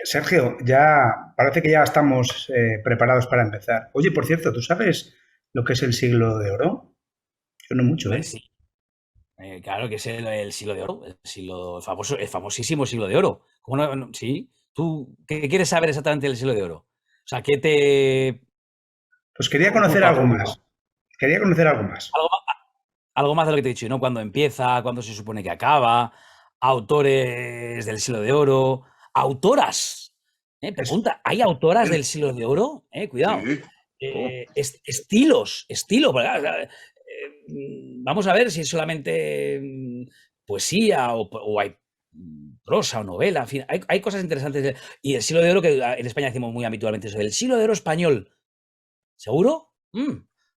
Sergio, ya parece que ya estamos preparados para empezar. Oye, por cierto, ¿tú sabes lo que es el siglo de oro? Yo no mucho, Hombre, ¿eh? sí. Claro que es el siglo de oro, el famoso, el famosísimo siglo de oro. ¿Cómo sí. ¿Tú qué quieres saber exactamente del siglo de oro? O sea, ¿qué te... Pues quería ¿Cómo conocer te algo aporta? más. Quería conocer algo más. Algo, algo más de lo que te he dicho, ¿no? ¿Cuándo empieza? ¿Cuándo se supone que acaba? Autores del siglo de oro. Autoras. Es, Pregunta, ¿hay autoras del siglo de oro? Cuidado. sí. Oh, Estilo. Vamos a ver si es solamente poesía o hay prosa o novela, en fin, hay cosas interesantes. Y el siglo de oro, que en España decimos muy habitualmente eso, el siglo de oro español, ¿seguro?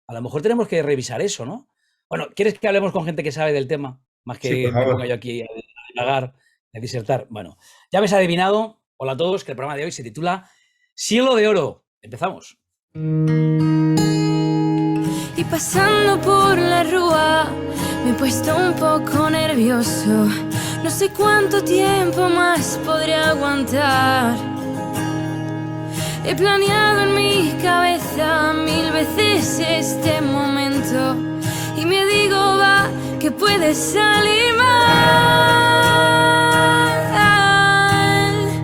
A lo mejor tenemos que revisar eso, ¿no? Bueno, ¿quieres que hablemos con gente que sabe del tema? Más sí, por que me ponga yo favor. aquí a divagar, a disertar. Bueno, ya habéis adivinado, hola a todos, que el programa de hoy se titula Siglo de Oro. Empezamos. Y pasando por la rúa me he puesto un poco nervioso. No sé cuánto tiempo más podré aguantar. He planeado en mi cabeza 1000 veces este momento y me digo, va, que puede salir mal.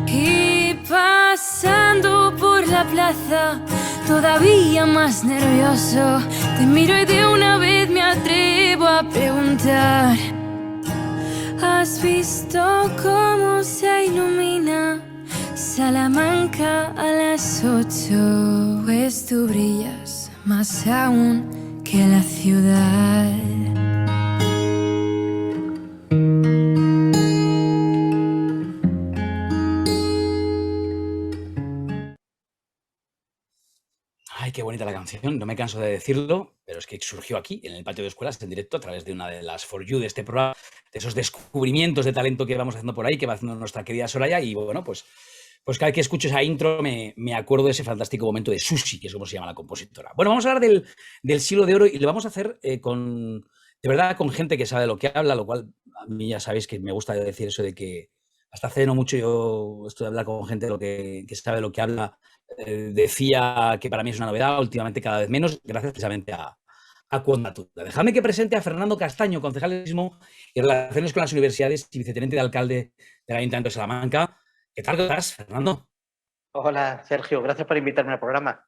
Y pasando por la plaza, todavía más nervioso, te miro y de una vez me atrevo a preguntar: ¿has visto cómo se ilumina Salamanca a las 8? Pues tú brillas más aún que la ciudad. Ay, qué bonita la canción, no me canso de decirlo, pero es que surgió aquí, en el patio de escuelas, en directo, a través de una de las For You de este programa, de esos descubrimientos de talento que vamos haciendo por ahí, que va haciendo nuestra querida Soraya, y bueno, pues cada vez que escucho esa intro me acuerdo de ese fantástico momento de Susi, que es como se llama la compositora. Bueno, vamos a hablar del siglo de oro y lo vamos a hacer de verdad, con gente que sabe de lo que habla, lo cual a mí ya sabéis que me gusta decir eso de que hasta hace no mucho yo estoy a hablar con gente de lo que sabe de lo que habla. Decía que para mí es una novedad, últimamente cada vez menos, gracias precisamente a Quondatura. Dejadme que presente a Fernando Castaño, concejal de Turismo y Relaciones con las Universidades y viceteniente de alcalde del Ayuntamiento de Salamanca. ¿Qué tal estás, Fernando? Hola, Sergio, gracias por invitarme al programa.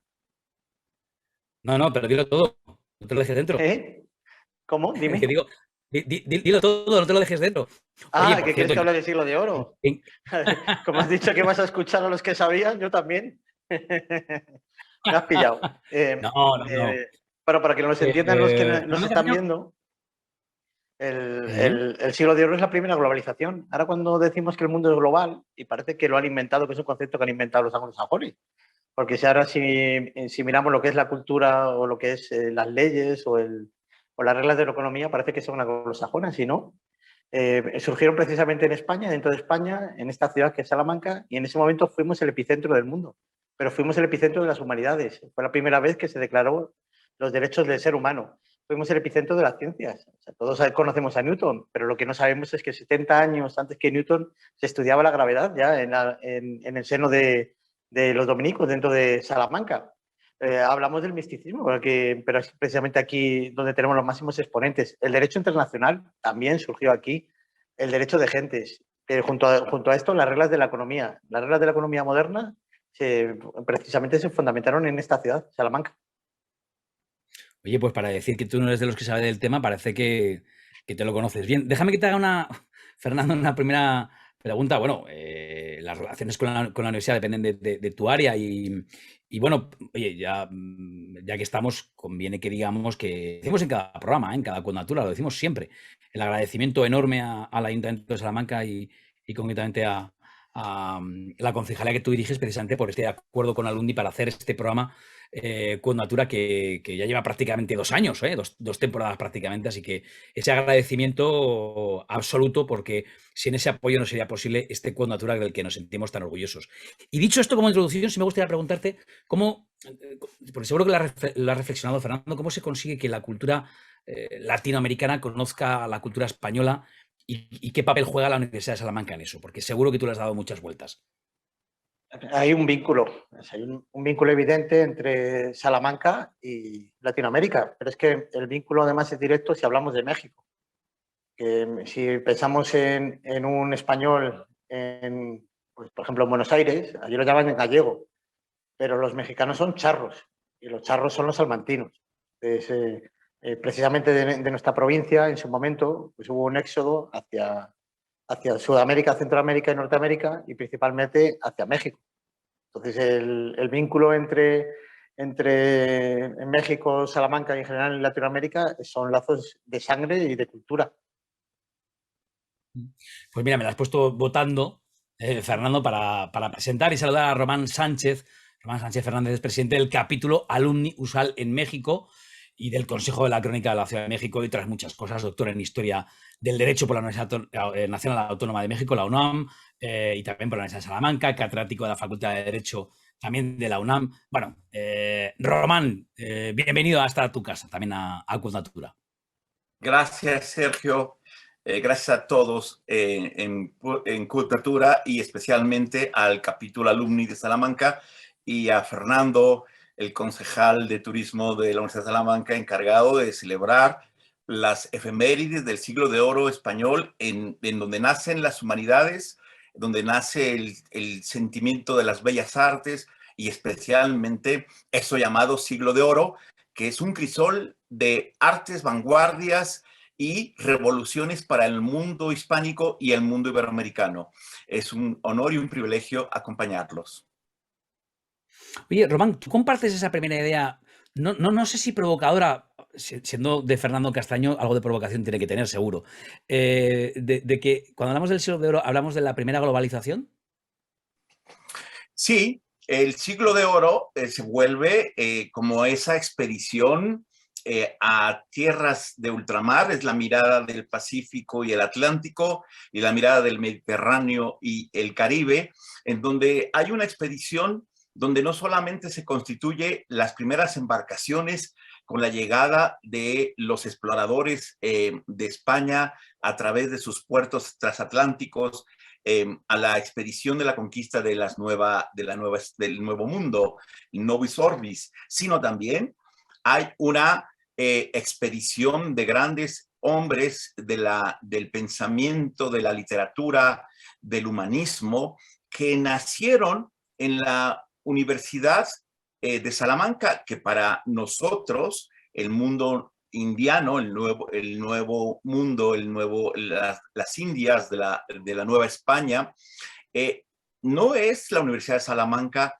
No, pero dilo todo, no te lo dejes dentro. ¿Eh? ¿Cómo? Que Dime. digo, dilo todo, no te lo dejes dentro. Oye, Ah, por ¿qué quieres cierto, que hable del siglo de oro? Como has dicho que vas a escuchar a los que sabían, yo también. Me has pillado. no. Pero para que nos entiendan los que nos Fernando están Castaño, viendo, el, ¿eh? el- el siglo de oro es la primera globalización. Ahora cuando decimos que el mundo es global, y parece que lo han inventado, que es un concepto que han inventado los anglosajones. Porque si ahora si miramos lo que es la cultura o lo que es las leyes o las reglas de la economía, parece que son anglosajonas, y no. Surgieron precisamente en España, dentro de España, en esta ciudad que es Salamanca, y en ese momento fuimos el epicentro del mundo, pero fuimos el epicentro de las humanidades. Fue la primera vez que se declaró los derechos del ser humano. Fuimos el epicentro de las ciencias. O sea, todos conocemos a Newton, pero lo que no sabemos es que 70 años antes que Newton se estudiaba la gravedad ya en el seno de los dominicos, dentro de Salamanca. Hablamos del misticismo, pero es precisamente aquí donde tenemos los máximos exponentes. El derecho internacional también surgió aquí, el derecho de gentes. Junto a esto, las reglas de la economía. Las reglas de la economía moderna precisamente se fundamentaron en esta ciudad, Salamanca. Oye, pues para decir que tú no eres de los que sabe del tema, parece que te lo conoces bien. Déjame que te haga Fernando, una primera pregunta. Bueno, las relaciones con la universidad dependen de tu área y bueno, oye, ya que estamos, conviene que digamos que decimos en cada programa, en cada Natura, lo decimos siempre, el agradecimiento enorme al Ayuntamiento de Salamanca y concretamente a la concejalía que tú diriges precisamente por este acuerdo con Alundi para hacer este programa con Natura que ya lleva prácticamente 2 años, dos temporadas prácticamente, así que ese agradecimiento absoluto porque sin ese apoyo no sería posible este Quod Natura del que nos sentimos tan orgullosos. Y dicho esto como introducción, sí me gustaría preguntarte cómo, porque seguro que lo has reflexionado, Fernando, cómo se consigue que la cultura latinoamericana conozca la cultura española y qué papel juega la Universidad de Salamanca en eso, porque seguro que tú le has dado muchas vueltas. Hay un vínculo, hay un vínculo evidente entre Salamanca y Latinoamérica, pero es que el vínculo además es directo si hablamos de México. Que si pensamos en un español, pues, por ejemplo, en Buenos Aires, allí lo llaman en gallego, pero los mexicanos son charros y los charros son los salmantinos. Entonces, precisamente de nuestra provincia, en su momento, pues hubo un éxodo hacia Sudamérica, Centroamérica y Norteamérica y principalmente hacia México. Entonces, el vínculo entre en México, Salamanca y en general en Latinoamérica son lazos de sangre y de cultura. Pues mira, me la has puesto votando, Fernando, para presentar y saludar a Román Sánchez. Román Sánchez Fernández es presidente del capítulo Alumni USAL en México y del Consejo de la Crónica de la Ciudad de México y otras muchas cosas, doctor en Historia del Derecho por la Universidad Nacional Autónoma de México, la UNAM, y también por la Universidad de Salamanca, catedrático de la Facultad de Derecho también de la UNAM. Bueno, Román, bienvenido hasta tu casa, también a Quod Natura. Gracias, Sergio. Gracias a todos en Quod Natura y especialmente al capítulo Alumni de Salamanca y a Fernando, el concejal de turismo de la Universidad de Salamanca, encargado de celebrar las efemérides del siglo de oro español en donde nacen las humanidades, donde nace el sentimiento de las bellas artes y especialmente eso llamado siglo de oro, que es un crisol de artes, vanguardias y revoluciones para el mundo hispánico y el mundo iberoamericano. Es un honor y un privilegio acompañarlos. Oye, Román, ¿tú compartes esa primera idea? No sé si provocadora, siendo de Fernando Castaño, algo de provocación tiene que tener, seguro. De que cuando hablamos del siglo de oro, ¿hablamos de la primera globalización? Sí, el siglo de oro se vuelve como esa expedición a tierras de ultramar, es la mirada del Pacífico y el Atlántico y la mirada del Mediterráneo y el Caribe, en donde hay una expedición donde no solamente se constituye las primeras embarcaciones con la llegada de los exploradores de España a través de sus puertos transatlánticos a la expedición de la conquista del nuevo mundo, Novus Orbis, sino también hay una expedición de grandes hombres del pensamiento, de la literatura, del humanismo, que nacieron en la Universidad de Salamanca, que para nosotros, el mundo indiano, el nuevo mundo, las Indias de la Nueva España, no es la Universidad de Salamanca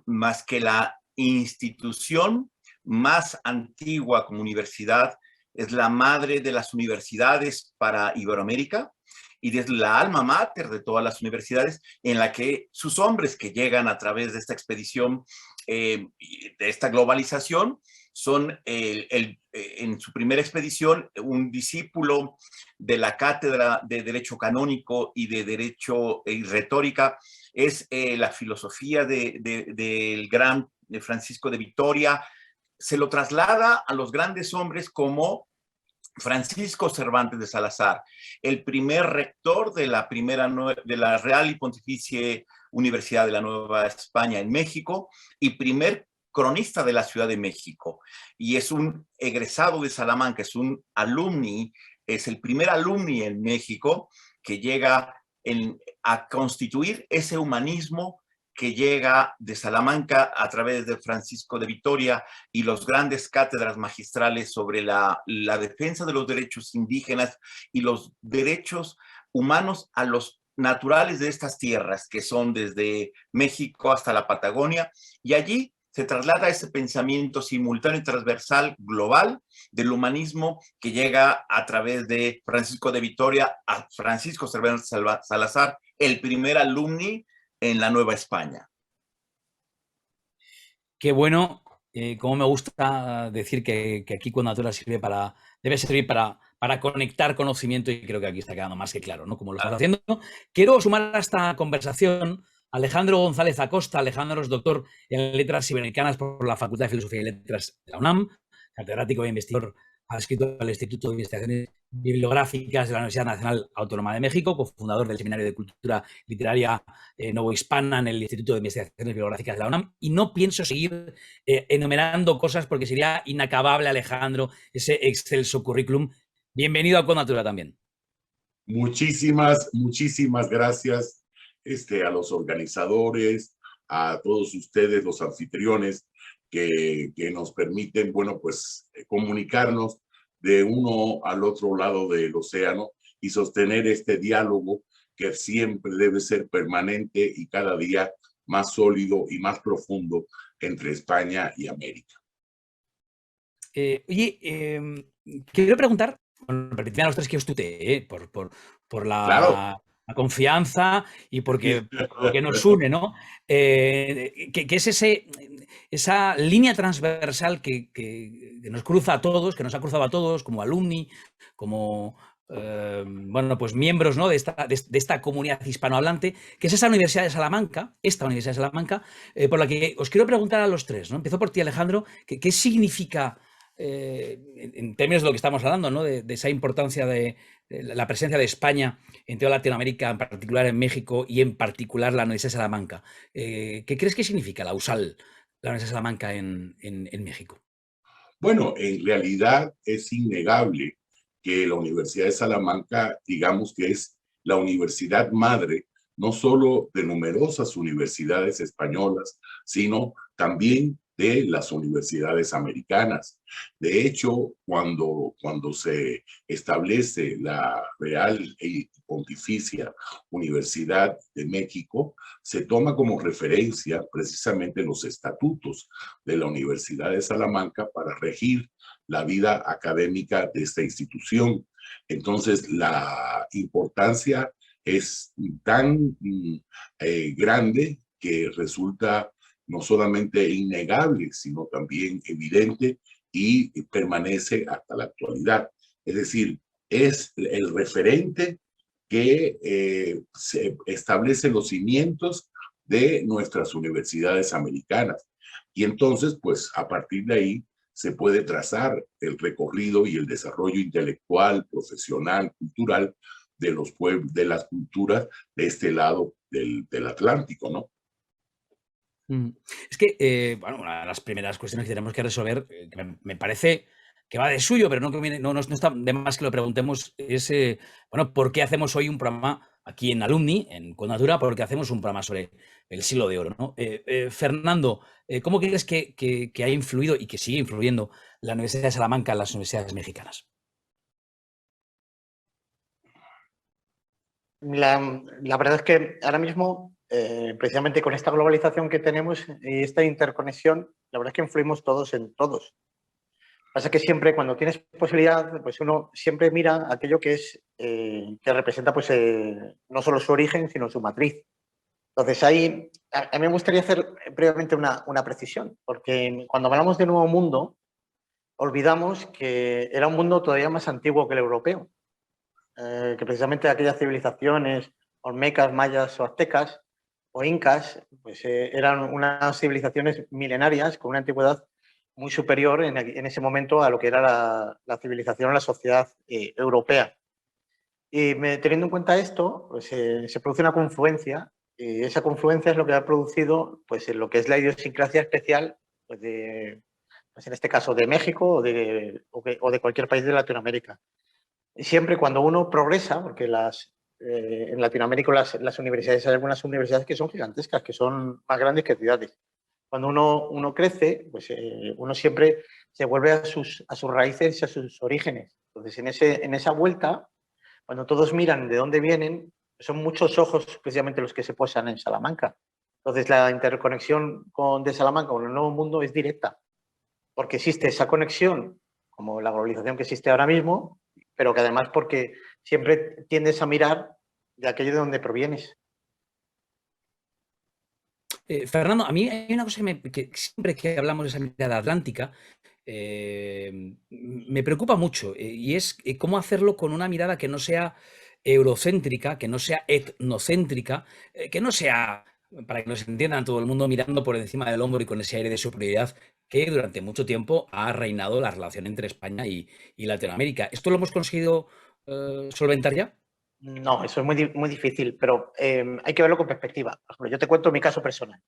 más que la institución más antigua como universidad, es la madre de las universidades para Iberoamérica y es la alma mater de todas las universidades en la que sus hombres que llegan a través de esta expedición, de esta globalización, son en su primera expedición un discípulo de la cátedra de Derecho Canónico y de Derecho y Retórica, es la filosofía del gran Francisco de Vitoria, se lo traslada a los grandes hombres como Francisco Cervantes de Salazar, el primer rector de la Real y Pontificia Universidad de la Nueva España en México y primer cronista de la Ciudad de México. Y es un egresado de Salamanca, es un alumni, es el primer alumni en México que llega a constituir ese humanismo que llega de Salamanca a través de Francisco de Vitoria y los grandes cátedras magistrales sobre la defensa de los derechos indígenas y los derechos humanos a los naturales de estas tierras, que son desde México hasta la Patagonia, y allí se traslada ese pensamiento simultáneo y transversal global del humanismo que llega a través de Francisco de Vitoria a Francisco Cervantes Salazar, el primer alumni en la Nueva España. Qué bueno, como me gusta decir que aquí Quod Natura debe servir para conectar conocimiento y creo que aquí está quedando más que claro, ¿no? Como lo estás haciendo. Quiero sumar a esta conversación a Alejandro González Acosta. Alejandro es doctor en Letras Iberoamericanas por la Facultad de Filosofía y Letras de la UNAM, catedrático e investigador adscrito al Instituto de Investigaciones Bibliográficas de la Universidad Nacional Autónoma de México, cofundador del Seminario de Cultura Literaria Novohispana en el Instituto de Investigaciones Bibliográficas de la UNAM, y no pienso seguir enumerando cosas porque sería inacabable, Alejandro, ese excelso currículum. Bienvenido a Conatura también. Muchísimas gracias a los organizadores, a todos ustedes, los anfitriones, que nos permiten, bueno, pues comunicarnos de uno al otro lado del océano y sostener este diálogo que siempre debe ser permanente y cada día más sólido y más profundo entre España y América. Oye, quiero preguntar, bueno, permitidme a los tres que os tutee, por la, Claro. la confianza y por lo que nos une, ¿no? Que es esa línea transversal que nos cruza a todos, que nos ha cruzado a todos como alumni, como bueno, pues miembros, ¿no?, de esta comunidad hispanohablante, que es esta Universidad de Salamanca, por la que os quiero preguntar a los tres, ¿no? Empiezo por ti, Alejandro, ¿qué significa, en términos de lo que estamos hablando, ¿no?, de esa importancia de la presencia de España en toda Latinoamérica, en particular en México y en particular la Universidad de Salamanca? ¿Qué crees que significa la USAL, la Universidad de Salamanca en México? Bueno, en realidad es innegable que la Universidad de Salamanca, digamos que es la universidad madre, no solo de numerosas universidades españolas, sino también de las universidades americanas. De hecho, cuando se establece la Real y Pontificia Universidad de México, se toma como referencia precisamente los estatutos de la Universidad de Salamanca para regir la vida académica de esta institución. Entonces, la importancia es tan grande que resulta no solamente innegable, sino también evidente y permanece hasta la actualidad. Es decir, es el referente que se establece los cimientos de nuestras universidades americanas. Y entonces, pues, a partir de ahí, se puede trazar el recorrido y el desarrollo intelectual, profesional, cultural de los pueblos, de las culturas de este lado del Atlántico, ¿no? Es que, bueno, una de las primeras cuestiones que tenemos que resolver, que me parece que va de suyo, pero no está de más que lo preguntemos, es, bueno, ¿por qué hacemos hoy un programa aquí en Alumni, en Conatura? ¿Por qué hacemos un programa sobre el siglo de oro, ¿no? Fernando, ¿cómo crees que ha influido y que sigue influyendo la Universidad de Salamanca en las universidades mexicanas? La verdad es que ahora mismo, precisamente con esta globalización que tenemos y esta interconexión, la verdad es que influimos todos en todos. Pasa que siempre cuando tienes posibilidad, pues uno siempre mira aquello que es que representa pues no solo su origen, sino su matriz. Entonces ahí a mí me gustaría hacer previamente una precisión, porque cuando hablamos de Nuevo Mundo, olvidamos que era un mundo todavía más antiguo que el europeo, que precisamente aquellas civilizaciones olmecas, mayas o aztecas o incas, pues eran unas civilizaciones milenarias con una antigüedad muy superior en ese momento a lo que era la civilización o la sociedad europea. Y teniendo en cuenta esto, pues, se produce una confluencia, y esa confluencia es lo que ha producido pues, lo que es la idiosincrasia especial pues, pues en este caso de México o de cualquier país de Latinoamérica. Y siempre cuando uno progresa, porque en Latinoamérica las universidades, hay algunas universidades que son gigantescas, que son más grandes que ciudades. Cuando uno crece, pues uno siempre se vuelve a sus raíces y a sus orígenes. Entonces, en esa vuelta, cuando todos miran de dónde vienen, son muchos ojos precisamente los que se posan en Salamanca. Entonces, la interconexión de Salamanca con el Nuevo Mundo es directa, porque existe esa conexión, como la globalización que existe ahora mismo, pero que además porque siempre tiendes a mirar de aquello de donde provienes. Fernando, a mí hay una cosa que siempre que hablamos de esa mirada atlántica, me preocupa mucho, y es cómo hacerlo con una mirada que no sea eurocéntrica, que no sea etnocéntrica, que no sea para que nos entiendan, todo el mundo mirando por encima del hombro y con ese aire de superioridad que durante mucho tiempo ha reinado la relación entre España y Latinoamérica. ¿Esto lo hemos conseguido solventar ya? No, eso es muy difícil, pero hay que verlo con perspectiva. Por ejemplo, yo te cuento mi caso personal.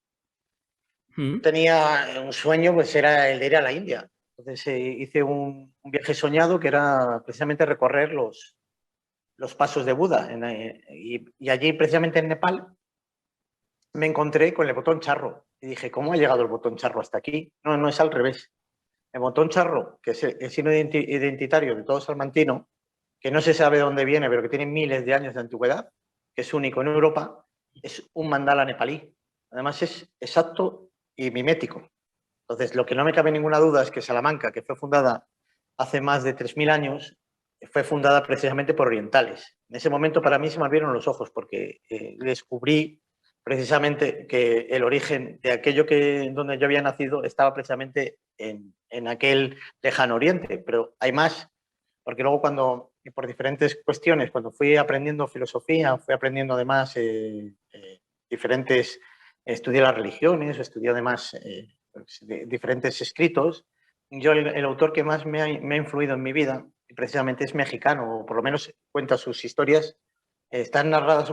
Tenía un sueño, pues era el de ir a la India. Entonces hice un viaje soñado que era precisamente recorrer los pasos de Buda. Y allí, precisamente en Nepal, me encontré con el botón charro. Y dije, ¿cómo ha llegado el botón charro hasta aquí? No, no es al revés. El botón charro, que es el signo identitario de todo salmantino, que no se sabe de dónde viene, pero que tiene miles de años de antigüedad, que es único en Europa, es un mandala nepalí. Además es exacto y mimético. Entonces, lo que no me cabe ninguna duda es que Salamanca, que fue fundada hace más de 3000 años, fue fundada precisamente por orientales. En ese momento para mí se me abrieron los ojos porque descubrí precisamente que el origen de aquello donde yo había nacido estaba precisamente en aquel lejano oriente, pero hay más, porque luego por diferentes cuestiones, cuando fui aprendiendo filosofía, fui aprendiendo además estudié las religiones, estudié además diferentes escritos. Yo el autor que más me ha influido en mi vida precisamente es mexicano, o por lo menos cuenta sus historias, están narradas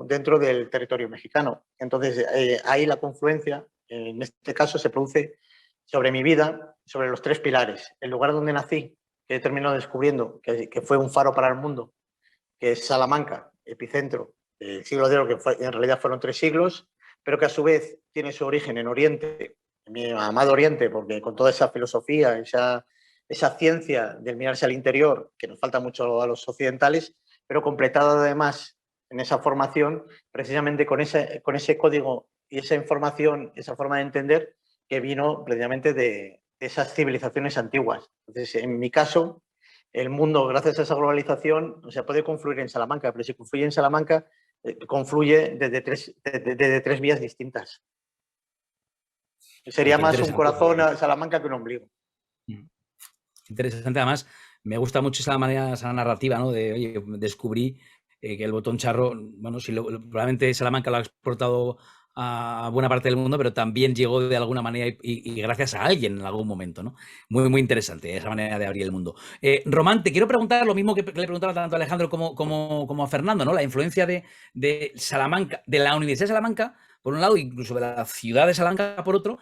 dentro del territorio mexicano. Entonces, ahí la confluencia, en este caso, se produce sobre mi vida, sobre los 3 pilares. El lugar donde nací, que he terminado descubriendo que fue un faro para el mundo, que es Salamanca, epicentro del siglo de oro, que en realidad fueron 3 siglos, pero que a su vez tiene su origen en Oriente, en mi amado Oriente, porque con toda esa filosofía, esa ciencia del mirarse al interior, que nos falta mucho a los occidentales, pero completada además en esa formación, precisamente con ese código y esa información, esa forma de entender que vino precisamente de esas civilizaciones antiguas. Entonces, en mi caso, el mundo, gracias a esa globalización, o sea, puede confluir en Salamanca, pero si confluye en Salamanca, confluye desde 3 vías distintas. Sería más un corazón a Salamanca que un ombligo. Interesante, además, me gusta mucho esa manera, esa narrativa, ¿no? De, oye, descubrí que el botón charro, bueno, probablemente Salamanca lo ha exportado a buena parte del mundo, pero también llegó de alguna manera y gracias a alguien en algún momento, ¿no? Muy, muy interesante esa manera de abrir el mundo. Román, te quiero preguntar lo mismo que le preguntaba tanto a Alejandro como a Fernando, ¿no? La influencia de Salamanca, de la Universidad de Salamanca, por un lado, incluso de la ciudad de Salamanca, por otro,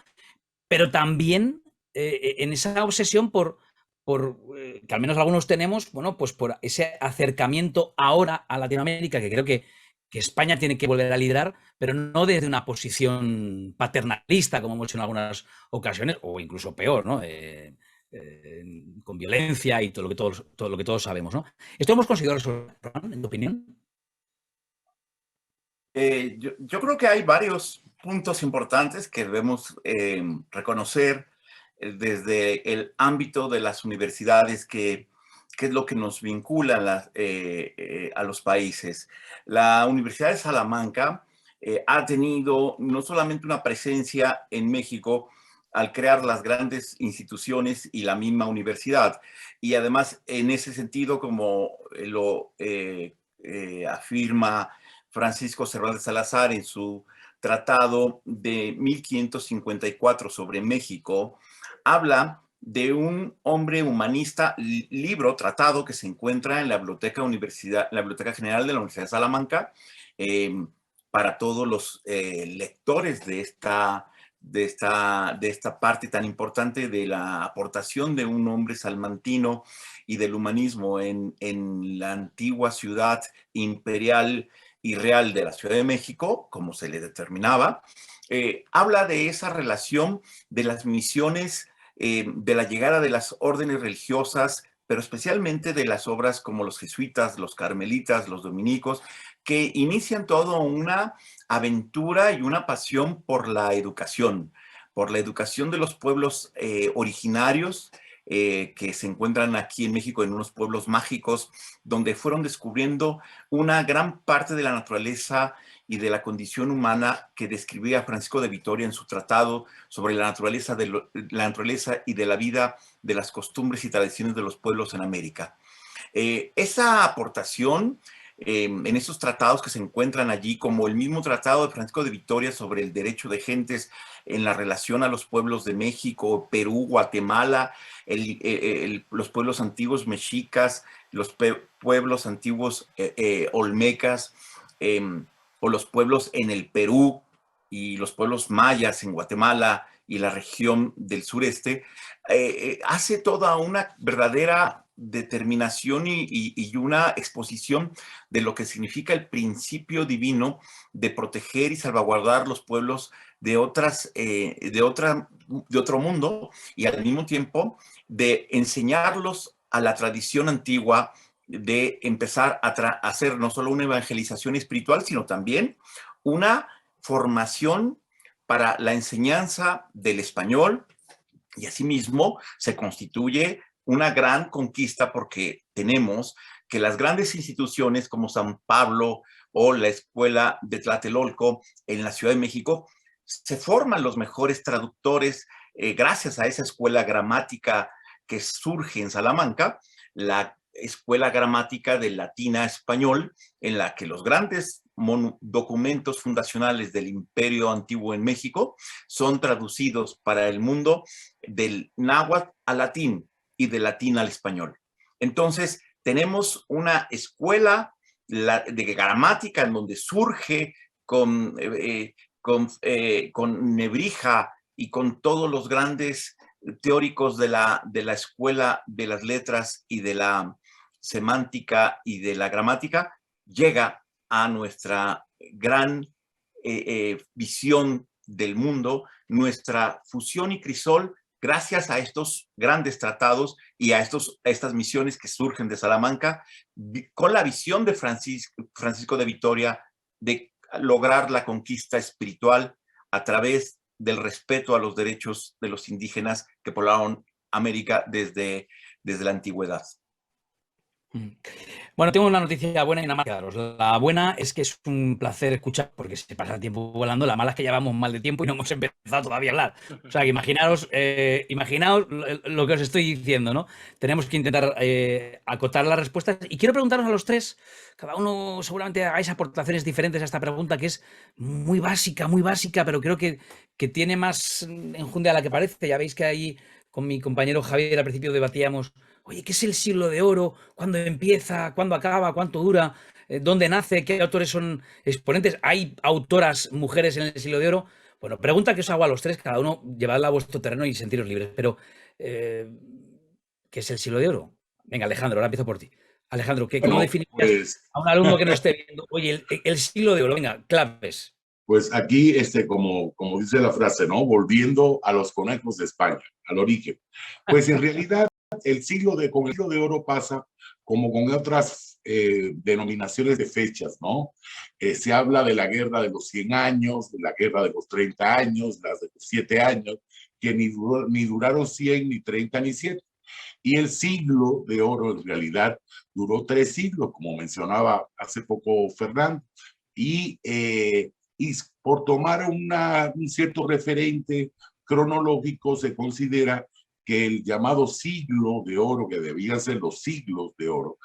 pero también en esa obsesión por que al menos algunos tenemos, bueno, pues por ese acercamiento ahora a Latinoamérica, que creo que España tiene que volver a liderar, pero no desde una posición paternalista, como hemos hecho en algunas ocasiones, o incluso peor, ¿no? Con violencia y todo lo que todos sabemos, ¿no? ¿Esto hemos conseguido resolver, en tu opinión? Yo creo que hay varios puntos importantes que debemos reconocer desde el ámbito de las universidades, que es lo que nos vincula a los países. La Universidad de Salamanca ha tenido no solamente una presencia en México al crear las grandes instituciones y la misma universidad, y además en ese sentido, como lo afirma Francisco Cervantes Salazar en su tratado de 1554 sobre México, habla de un hombre humanista, tratado que se encuentra en la Biblioteca General de la Universidad de Salamanca, para todos los lectores de esta parte tan importante de la aportación de un hombre salmantino y del humanismo en la antigua ciudad imperial y real de la Ciudad de México, como se le determinaba. Habla de esa relación de las misiones, de la llegada de las órdenes religiosas, pero especialmente de las obras como los jesuitas, los carmelitas, los dominicos, que inician toda una aventura y una pasión por la educación de los pueblos originarios, que se encuentran aquí en México, en unos pueblos mágicos, donde fueron descubriendo una gran parte de la naturaleza y de la condición humana que describía Francisco de Vitoria en su tratado sobre la naturaleza y de la vida, de las costumbres y tradiciones de los pueblos en América. Esa aportación en esos tratados que se encuentran allí, como el mismo tratado de Francisco de Vitoria sobre el derecho de gentes en la relación a los pueblos de México, Perú, Guatemala, los pueblos antiguos mexicas, los pueblos antiguos olmecas, o los pueblos en el Perú y los pueblos mayas en Guatemala y la región del sureste, hace toda una verdadera determinación y una exposición de lo que significa el principio divino de proteger y salvaguardar los pueblos de otro mundo, y al mismo tiempo de enseñarlos a la tradición antigua, de empezar a hacer no solo una evangelización espiritual, sino también una formación para la enseñanza del español, y asimismo se constituye una gran conquista, porque tenemos que las grandes instituciones como San Pablo o la Escuela de Tlatelolco en la Ciudad de México, se forman los mejores traductores gracias a esa escuela gramática que surge en Salamanca, la escuela gramática del latín a español, en la que los grandes documentos fundacionales del Imperio Antiguo en México son traducidos para el mundo del náhuatl al latín y del latín al español. Entonces, tenemos una escuela de gramática en donde surge con Nebrija y con todos los grandes teóricos de la escuela de las letras y de la semántica y de la gramática, llega a nuestra gran visión del mundo, nuestra fusión y crisol, gracias a estos grandes tratados y a estas misiones que surgen de Salamanca, con la visión de Francisco de Vitoria de lograr la conquista espiritual a través del respeto a los derechos de los indígenas que poblaron América desde la antigüedad. Bueno, tengo una noticia buena y una mala. La buena es que es un placer escuchar, porque se pasa el tiempo volando. La mala es que llevamos mal de tiempo y no hemos empezado todavía a hablar. O sea, que imaginaos lo que os estoy diciendo, ¿no? Tenemos que intentar acotar las respuestas. Y quiero preguntaros a los tres, cada uno seguramente hagáis aportaciones diferentes a esta pregunta, que es muy básica, pero creo que tiene más enjundia a la que parece. Ya veis que ahí con mi compañero Javier al principio debatíamos: oye, ¿qué es el siglo de oro? ¿Cuándo empieza? ¿Cuándo acaba? ¿Cuánto dura? ¿Dónde nace? ¿Qué autores son exponentes? ¿Hay autoras mujeres en el siglo de oro? Bueno, pregunta que os hago a los tres, cada uno llevadla a vuestro terreno y sentiros libres. Pero, ¿qué es el siglo de oro? Venga, Alejandro, ahora empiezo por ti. Alejandro, ¿cómo definirías a un alumno que no esté viendo? Oye, el siglo de oro, venga, claves. Pues aquí, como dice la frase, ¿no? Volviendo a los conejos de España, al origen. Pues en realidad, con el siglo de oro pasa como con otras denominaciones de fechas, ¿no? Se habla de la guerra de los 100 años, de la guerra de los 30 años, las de los 7 años, que ni duraron 100, ni 30, ni 7. Y el siglo de oro en realidad duró 3 siglos, como mencionaba hace poco Fernando. Y por tomar un cierto referente cronológico, se considera que el llamado siglo de oro, que debían ser los siglos de oro,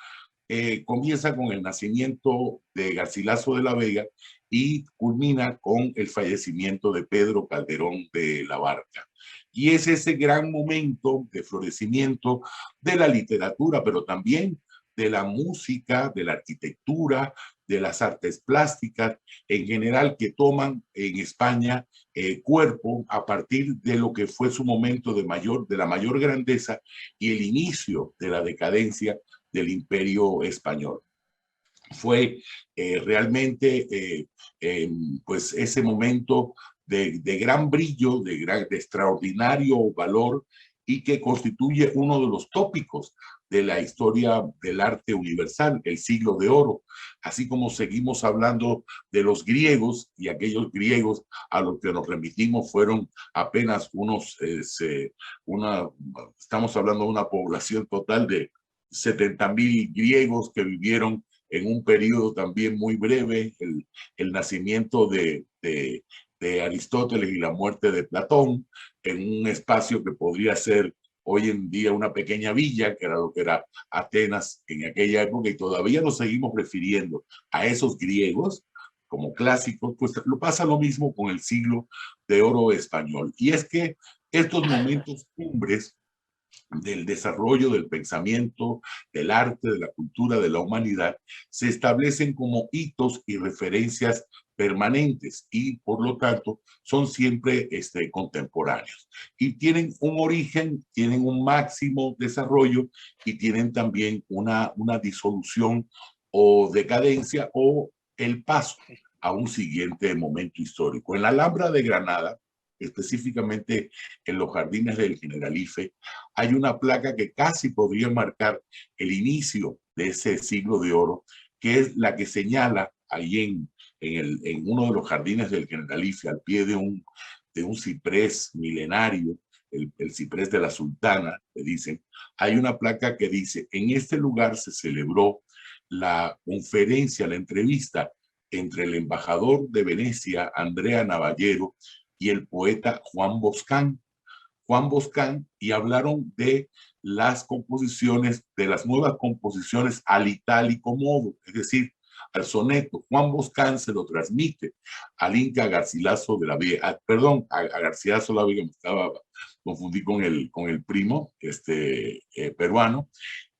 comienza con el nacimiento de Garcilaso de la Vega y culmina con el fallecimiento de Pedro Calderón de la Barca. Y es ese gran momento de florecimiento de la literatura, pero también de la música, de la arquitectura, de las artes plásticas en general, que toman en España cuerpo a partir de lo que fue su momento de la mayor grandeza y el inicio de la decadencia del Imperio Español. Fue realmente pues ese momento de gran brillo, de extraordinario valor, y que constituye uno de los tópicos de la historia del arte universal, el siglo de oro. Así como seguimos hablando de los griegos, y aquellos griegos a los que nos remitimos fueron apenas estamos hablando de una población total de 70.000 griegos que vivieron en un periodo también muy breve, el nacimiento de Aristóteles y la muerte de Platón, en un espacio que podría ser hoy en día una pequeña villa, que era lo que era Atenas en aquella época, y todavía nos seguimos refiriendo a esos griegos como clásicos. Pues lo pasa lo mismo con el siglo de oro español. Y es que estos momentos cumbres del desarrollo del pensamiento, del arte, de la cultura, de la humanidad, se establecen como hitos y referencias permanentes y por lo tanto son siempre contemporáneos y tienen un origen, tienen un máximo desarrollo y tienen también una disolución o decadencia o el paso a un siguiente momento histórico. En la Alhambra de Granada, específicamente en los jardines del Generalife, hay una placa que casi podría marcar el inicio de ese siglo de oro, que es la que señala ahí en uno de los jardines del Generalife, al pie de un ciprés milenario, el ciprés de la sultana, le dicen, hay una placa que dice: en este lugar se celebró la conferencia, la entrevista entre el embajador de Venecia, Andrea Navallero, y el poeta Juan Boscán, y hablaron de las composiciones, de las nuevas composiciones al itálico modo, es decir, al soneto. Juan Boscán se lo transmite al Inca Garcilaso de la Vega, perdón, a Garcilaso de la Vega, confundí con el primo peruano,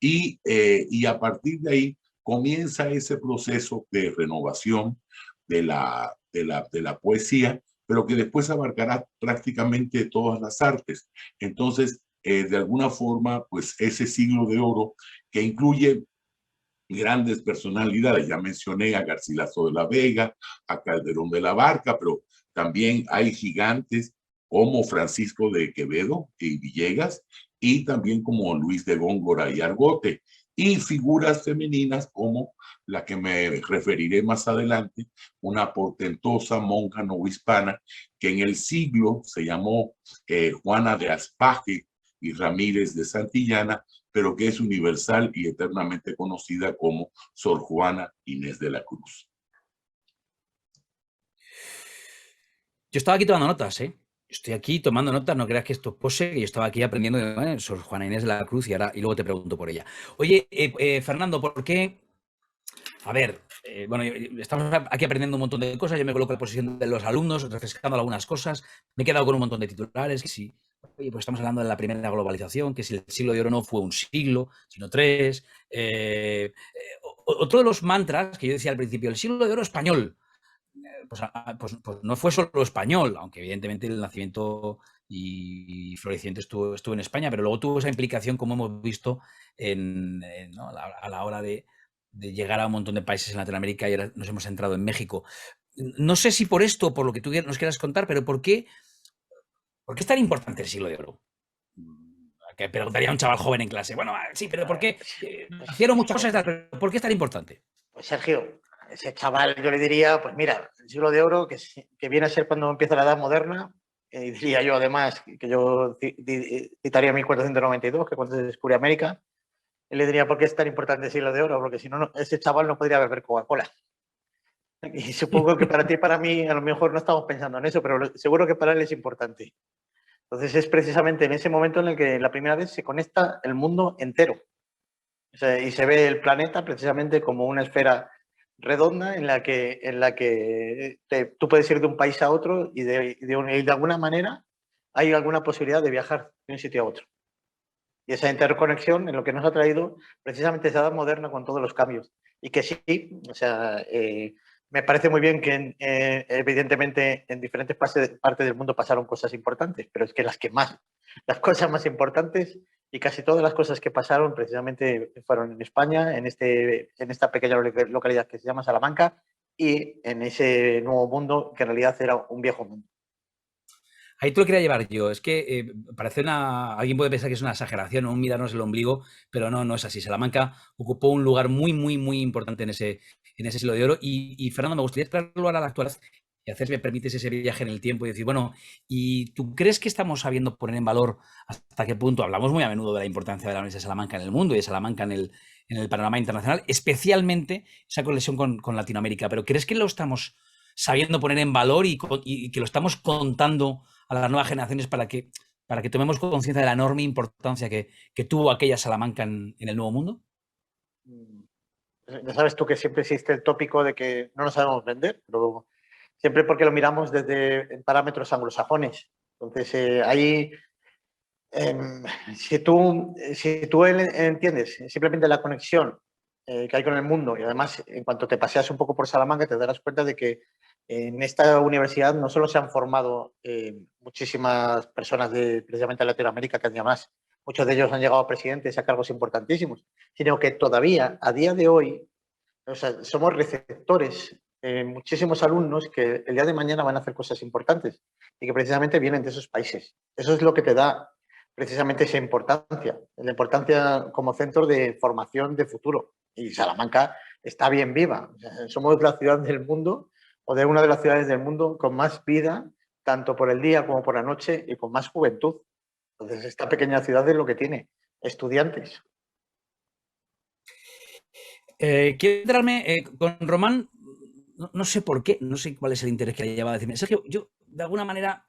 y a partir de ahí comienza ese proceso de renovación de la poesía, pero que después abarcará prácticamente todas las artes. Entonces, de alguna forma, pues ese siglo de oro que incluye grandes personalidades, ya mencioné a Garcilaso de la Vega, a Calderón de la Barca, pero también hay gigantes como Francisco de Quevedo y Villegas, y también como Luis de Góngora y Argote, y figuras femeninas como la que me referiré más adelante, una portentosa monja novohispana que en el siglo se llamó Juana de Aspaje y Ramírez de Santillana, pero que es universal y eternamente conocida como Sor Juana Inés de la Cruz. Yo estaba aquí tomando notas, ¿eh? Estoy aquí tomando notas, no creas que esto es pose, que yo estaba aquí aprendiendo de Sor Juana Inés de la Cruz y luego te pregunto por ella. Oye, Fernando, ¿por qué? A ver, bueno, estamos aquí aprendiendo un montón de cosas, yo me coloco en la posición de los alumnos, refrescando algunas cosas, me he quedado con un montón de titulares, que sí, oye, pues estamos hablando de la primera globalización, que si el siglo de oro no fue un siglo, sino 3. Otro de los mantras que yo decía al principio, el siglo de oro español, pues no fue solo español, aunque evidentemente el nacimiento y florecimiento estuvo en España, pero luego tuvo esa implicación, como hemos visto, ¿no? a la hora de llegar a un montón de países en Latinoamérica, y ahora nos hemos centrado en México. No sé si por esto, por lo que tú nos quieras contar, pero ¿por qué es tan importante el siglo de oro? Que preguntaría a un chaval joven en clase. Bueno, sí, pero ¿por qué? Hicieron muchas cosas, pero ¿por qué es tan importante? Pues Sergio, ese chaval yo le diría, pues mira, el siglo de oro, que viene a ser cuando empieza la edad moderna, y diría yo además, que yo citaría 1492, que cuando se descubre América, él le diría, ¿por qué es tan importante el siglo de oro? Porque si no, ese chaval no podría beber Coca-Cola. Y supongo que para ti y para mí a lo mejor no estamos pensando en eso, pero seguro que para él es importante. Entonces es precisamente en ese momento en el que la primera vez se conecta el mundo entero. O sea, y se ve el planeta precisamente como una esfera redonda en la que tú puedes ir de un país a otro y de alguna manera hay alguna posibilidad de viajar de un sitio a otro. Y esa interconexión es lo que nos ha traído precisamente esa edad moderna con todos los cambios. Y que sí, o sea, me parece muy bien que evidentemente en diferentes partes del mundo pasaron cosas importantes, pero es que las cosas más importantes y casi todas las cosas que pasaron precisamente fueron en España, en esta pequeña localidad que se llama Salamanca, y en ese nuevo mundo que en realidad era un viejo mundo. Ahí te lo quería llevar yo. Es que parece alguien puede pensar que es una exageración, un mirarnos el ombligo, pero no es así. Salamanca ocupó un lugar muy, muy, muy importante en ese siglo de oro. Y Fernando, me gustaría traerlo ahora a la actualidad y hacer, si me permites, ese viaje en el tiempo y decir, bueno, ¿y tú crees que estamos sabiendo poner en valor hasta qué punto? Hablamos muy a menudo de la importancia de la Universidad de Salamanca en el mundo y de Salamanca en el panorama internacional, especialmente esa conexión con Latinoamérica. Pero ¿crees que lo estamos sabiendo poner en valor y que lo estamos contando a las nuevas generaciones para que para que tomemos conciencia de la enorme importancia que tuvo aquella Salamanca en el Nuevo Mundo? Ya sabes tú que siempre existe el tópico de que no nos sabemos vender, pero siempre porque lo miramos desde parámetros anglosajones. Entonces, ahí, si tú entiendes simplemente la conexión que hay con el mundo, y además, en cuanto te paseas un poco por Salamanca, te darás cuenta de que en esta universidad no solo se han formado muchísimas personas precisamente de Latinoamérica, que además muchos de ellos han llegado a presidentes y a cargos importantísimos, sino que todavía, a día de hoy, o sea, somos receptores muchísimos alumnos que el día de mañana van a hacer cosas importantes y que precisamente vienen de esos países. Eso es lo que te da precisamente esa importancia, la importancia como centro de formación de futuro. Y Salamanca está bien viva. O sea, somos la ciudad del mundo, o de una de las ciudades del mundo con más vida, tanto por el día como por la noche, y con más juventud. Entonces, esta pequeña ciudad es lo que tiene, estudiantes. Quiero entrarme con Román, no sé por qué, no sé cuál es el interés que le lleva a decirme. Sergio, yo de alguna manera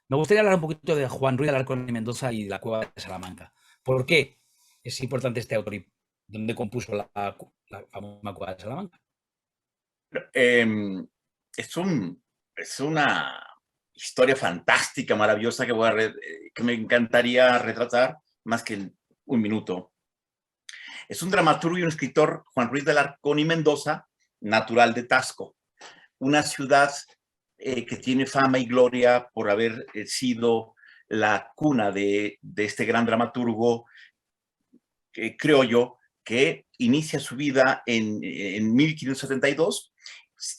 me gustaría hablar un poquito de Juan Ruiz de Alarcón y Mendoza y de la Cueva de Salamanca. ¿Por qué es importante este autor y dónde compuso la famosa Cueva de Salamanca? Es una historia fantástica, maravillosa, que me encantaría retratar más que en un minuto. Es un dramaturgo y un escritor, Juan Ruiz de Alarcón y Mendoza, natural de Taxco, una ciudad que tiene fama y gloria por haber sido la cuna de este gran dramaturgo criollo que inicia su vida en 1572.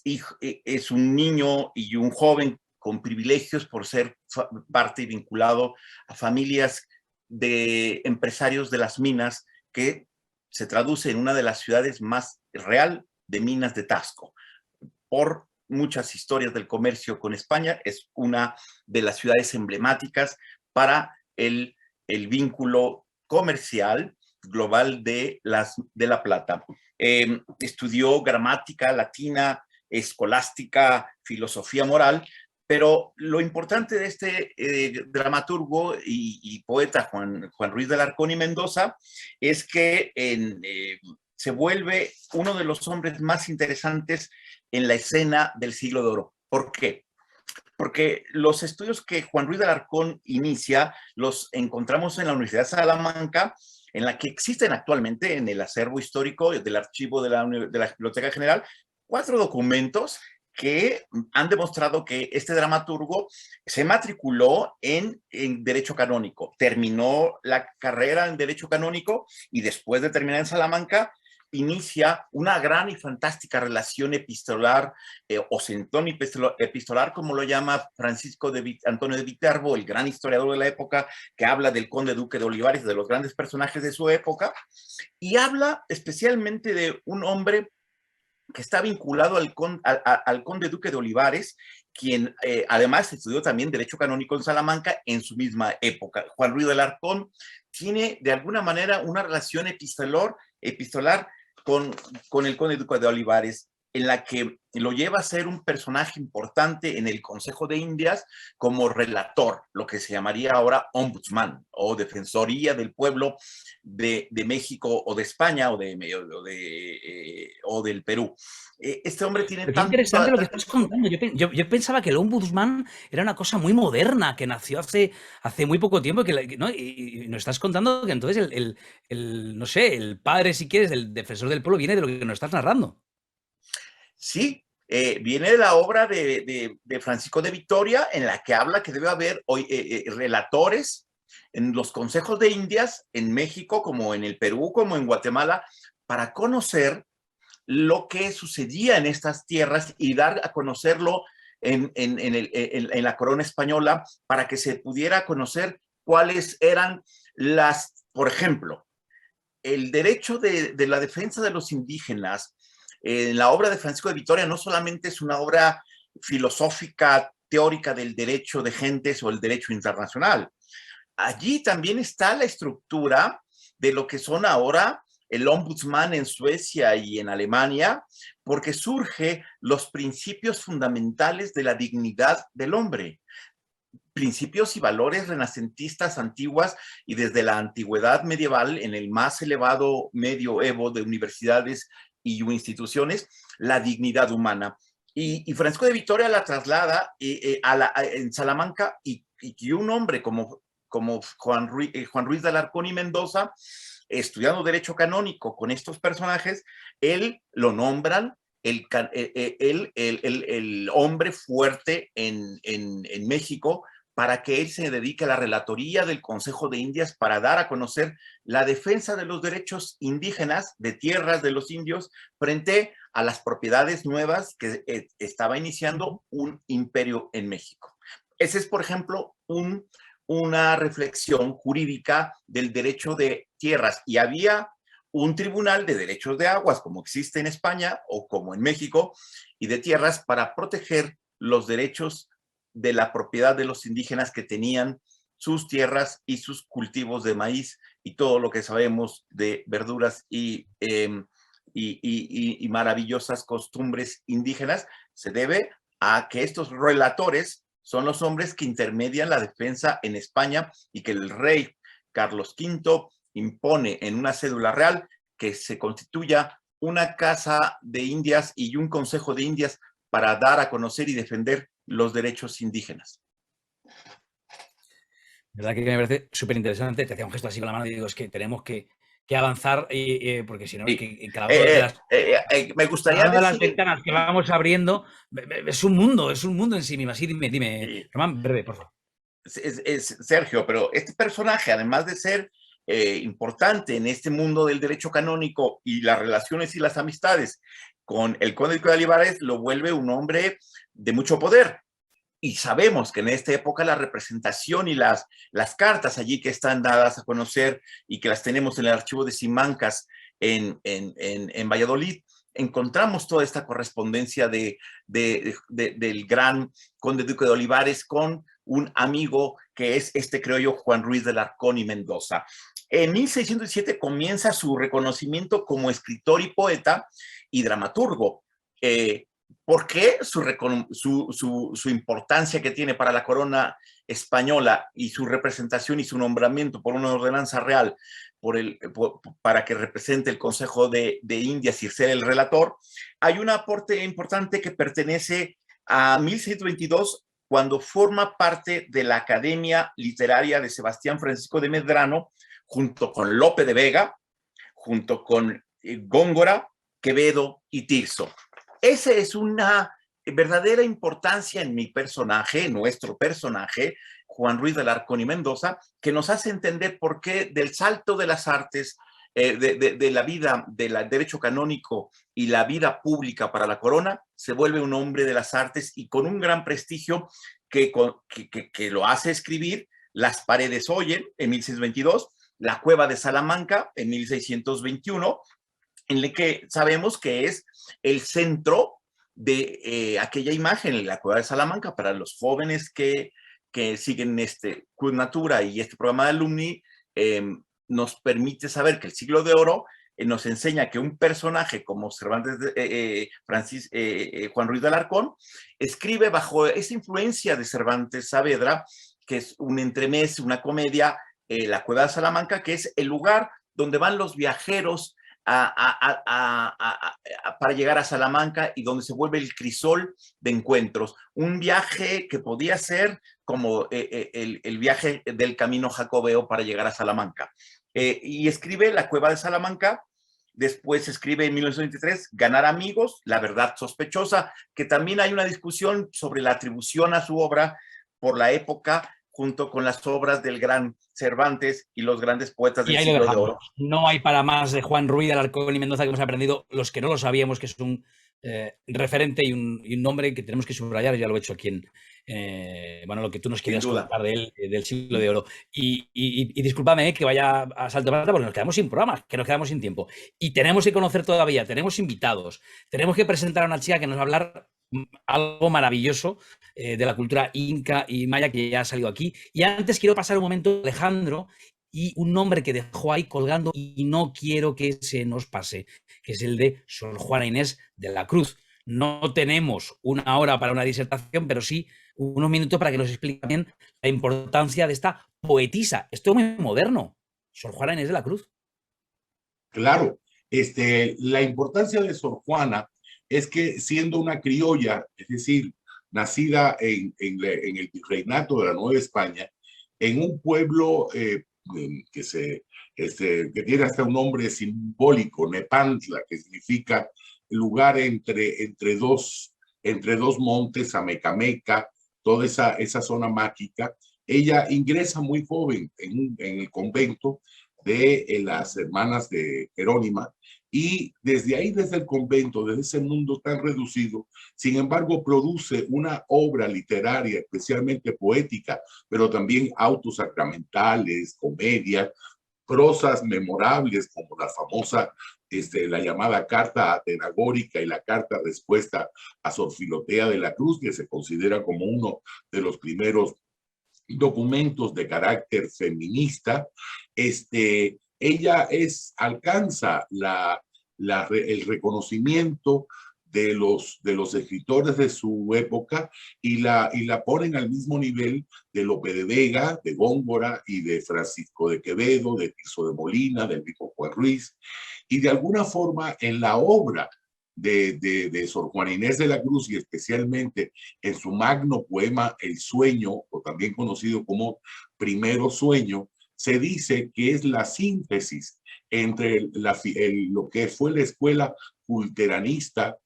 Y es un niño y un joven con privilegios por ser parte y vinculado a familias de empresarios de las minas, que se traduce en una de las ciudades más real de minas de Taxco. Por muchas historias del comercio con España, es una de las ciudades emblemáticas para el vínculo comercial global de La Plata. Estudió gramática latina, escolástica, filosofía moral, pero lo importante de este dramaturgo y poeta Juan Ruiz de Alarcón y Mendoza es que se vuelve uno de los hombres más interesantes en la escena del siglo de oro. ¿Por qué? Porque los estudios que Juan Ruiz de Alarcón inicia los encontramos en la Universidad de Salamanca, en la que existen actualmente en el acervo histórico del archivo de la Biblioteca General 4 documentos que han demostrado que este dramaturgo se matriculó en Derecho Canónico, terminó la carrera en Derecho Canónico y después de terminar en Salamanca inicia una gran y fantástica relación epistolar o centón epistolar, como lo llama Antonio de Viterbo, el gran historiador de la época, que habla del conde duque de Olivares, de los grandes personajes de su época, y habla especialmente de un hombre que está vinculado al conde duque de Olivares, quien además estudió también Derecho Canónico en Salamanca en su misma época. Juan Ruiz de Alarcón tiene de alguna manera una relación epistolar con el conde duque de Olivares, en la que lo lleva a ser un personaje importante en el Consejo de Indias como relator, lo que se llamaría ahora ombudsman o defensoría del pueblo de México o de España o del Perú. Este hombre tiene Pero qué interesante lo que estás contando. Yo pensaba que el ombudsman era una cosa muy moderna, que nació hace muy poco tiempo, ¿no? Y nos estás contando que entonces no sé, el padre, si quieres, del defensor del pueblo viene de lo que nos estás narrando. Sí, viene de la obra de Francisco de Vitoria, en la que habla que debe haber relatores en los consejos de Indias, en México, como en el Perú, como en Guatemala, para conocer lo que sucedía en estas tierras y dar a conocerlo en la corona española, para que se pudiera conocer cuáles eran por ejemplo, el derecho de la defensa de los indígenas. La obra de Francisco de Vitoria no solamente es una obra filosófica, teórica del derecho de gentes o el derecho internacional. Allí también está la estructura de lo que son ahora el ombudsman en Suecia y en Alemania, porque surge los principios fundamentales de la dignidad del hombre. principios y valores renacentistas antiguas y desde la antigüedad medieval, en el más elevado medioevo de universidades y instituciones, la dignidad humana. Y Francisco de Vitoria la traslada en Salamanca y un hombre como Juan Ruiz de Alarcón y Mendoza, estudiando Derecho Canónico con estos personajes, él lo nombran el hombre fuerte en México para que él se dedique a la relatoría del Consejo de Indias para dar a conocer la defensa de los derechos indígenas de tierras de los indios frente a las propiedades nuevas que estaba iniciando un imperio en México. Ese es, por ejemplo, una reflexión jurídica del derecho de tierras, y había un tribunal de derechos de aguas, como existe en España o como en México, y de tierras para proteger los derechos de la propiedad de los indígenas que tenían sus tierras y sus cultivos de maíz y todo lo que sabemos de verduras y maravillosas costumbres indígenas. Se debe a que estos relatores son los hombres que intermedian la defensa en España y que el rey Carlos V impone en una cédula real que se constituya una casa de Indias y un consejo de Indias para dar a conocer y defender los derechos indígenas. ¿Verdad que me parece súper interesante? Te hacía un gesto así con la mano y digo, es que tenemos que avanzar, porque si no, es que cada una de las, me gustaría decir, las ventanas que vamos abriendo es un mundo en sí mismo. Así, dime, Román, breve, por favor. Sergio, pero este personaje, además de ser importante en este mundo del derecho canónico y las relaciones y las amistades con el conde de Olivares, lo vuelve un hombre de mucho poder. Y sabemos que en esta época la representación y las cartas allí que están dadas a conocer y que las tenemos en el archivo de Simancas en Valladolid, encontramos toda esta correspondencia del gran conde duque de Olivares con un amigo que es este criollo Juan Ruiz de Alarcón y Mendoza. En 1607 comienza su reconocimiento como escritor y poeta y dramaturgo. ¿Por qué su importancia que tiene para la corona española y su representación y su nombramiento por una ordenanza real para que represente el Consejo de Indias y ser el relator? Hay un aporte importante que pertenece a 1622, cuando forma parte de la Academia Literaria de Sebastián Francisco de Medrano, junto con Lope de Vega, junto con Góngora, Quevedo y Tirso. Esa es una verdadera importancia en mi personaje, nuestro personaje, Juan Ruiz de Alarcón y Mendoza, que nos hace entender por qué del salto de las artes, de la vida, del derecho canónico y la vida pública para la corona, se vuelve un hombre de las artes y con un gran prestigio que lo hace escribir Las paredes oyen en 1622, La cueva de Salamanca en 1621, en el que sabemos que es el centro de aquella imagen, la cueva de Salamanca. Para los jóvenes que siguen Cud Natura y este programa de Alumni, nos permite saber que el Siglo de Oro nos enseña que un personaje como Cervantes, Juan Ruiz de Alarcón, escribe bajo esa influencia de Cervantes Saavedra, que es un entremés, una comedia, La cueva de Salamanca, que es el lugar donde van los viajeros para llegar a Salamanca y donde se vuelve el crisol de encuentros. Un viaje que podía ser como el viaje del camino jacobeo para llegar a Salamanca. Y escribe La cueva de Salamanca. Después escribe en 1923 Ganar amigos, La verdad sospechosa, que también hay una discusión sobre la atribución a su obra por la época, junto con las obras del gran Cervantes y los grandes poetas del Siglo de Oro. No hay para más de Juan Ruiz de Alarcón y Mendoza, que hemos aprendido, los que no lo sabíamos, que es un referente y un nombre que tenemos que subrayar. Ya lo he hecho aquí lo que tú nos querías contar de él, del Siglo de Oro. Y discúlpame que vaya a salto de plata, porque nos quedamos sin programas, que nos quedamos sin tiempo. Y tenemos que conocer todavía, tenemos invitados, tenemos que presentar a una chica que nos va a hablar algo maravilloso de la cultura inca y maya, que ya ha salido aquí. Y antes quiero pasar un momento a Alejandro y un nombre que dejó ahí colgando y no quiero que se nos pase, que es el de Sor Juana Inés de la Cruz. No tenemos una hora para una disertación, pero sí unos minutos para que nos explique bien la importancia de esta poetisa. Esto es muy moderno. Sor Juana Inés de la Cruz. Claro, la importancia de Sor Juana es que siendo una criolla, es decir, nacida en el virreinato de la Nueva España, en un pueblo que tiene hasta un nombre simbólico, Nepantla, que significa lugar entre dos montes, Amecameca, toda esa zona mágica. Ella ingresa muy joven en el convento de las hermanas de Jerónima, y desde ahí, desde el convento, desde ese mundo tan reducido, sin embargo, produce una obra literaria, especialmente poética, pero también autos sacramentales, comedias, prosas memorables como la famosa, la llamada carta atenagórica y la carta respuesta a Sor Filotea de la Cruz, que se considera como uno de los primeros documentos de feminista. Ella alcanza el reconocimiento de los escritores de su época y la ponen al mismo nivel de Lope de Vega, de Góngora y de Francisco de Quevedo, de Tirso de Molina, del mismo Juan Ruiz. Y de alguna forma en la obra de Sor Juana Inés de la Cruz, y especialmente en su magno poema El Sueño, o también conocido como Primero Sueño, se dice que es la síntesis entre lo que fue la escuela culteranista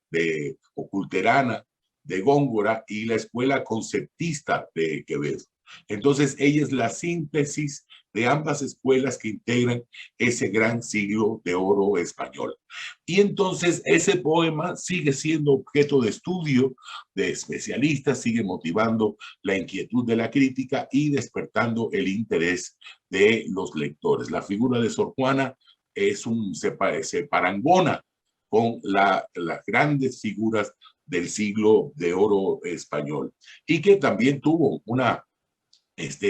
o culterana de Góngora y la escuela conceptista de Quevedo. Entonces, ella es la síntesis de ambas escuelas que integran ese gran siglo de oro español. Y entonces ese poema sigue siendo objeto de estudio de especialistas, sigue motivando la inquietud de la crítica y despertando el interés de los lectores. La figura de Sor Juana se parangona con las grandes figuras del siglo de oro español, y que también tuvo una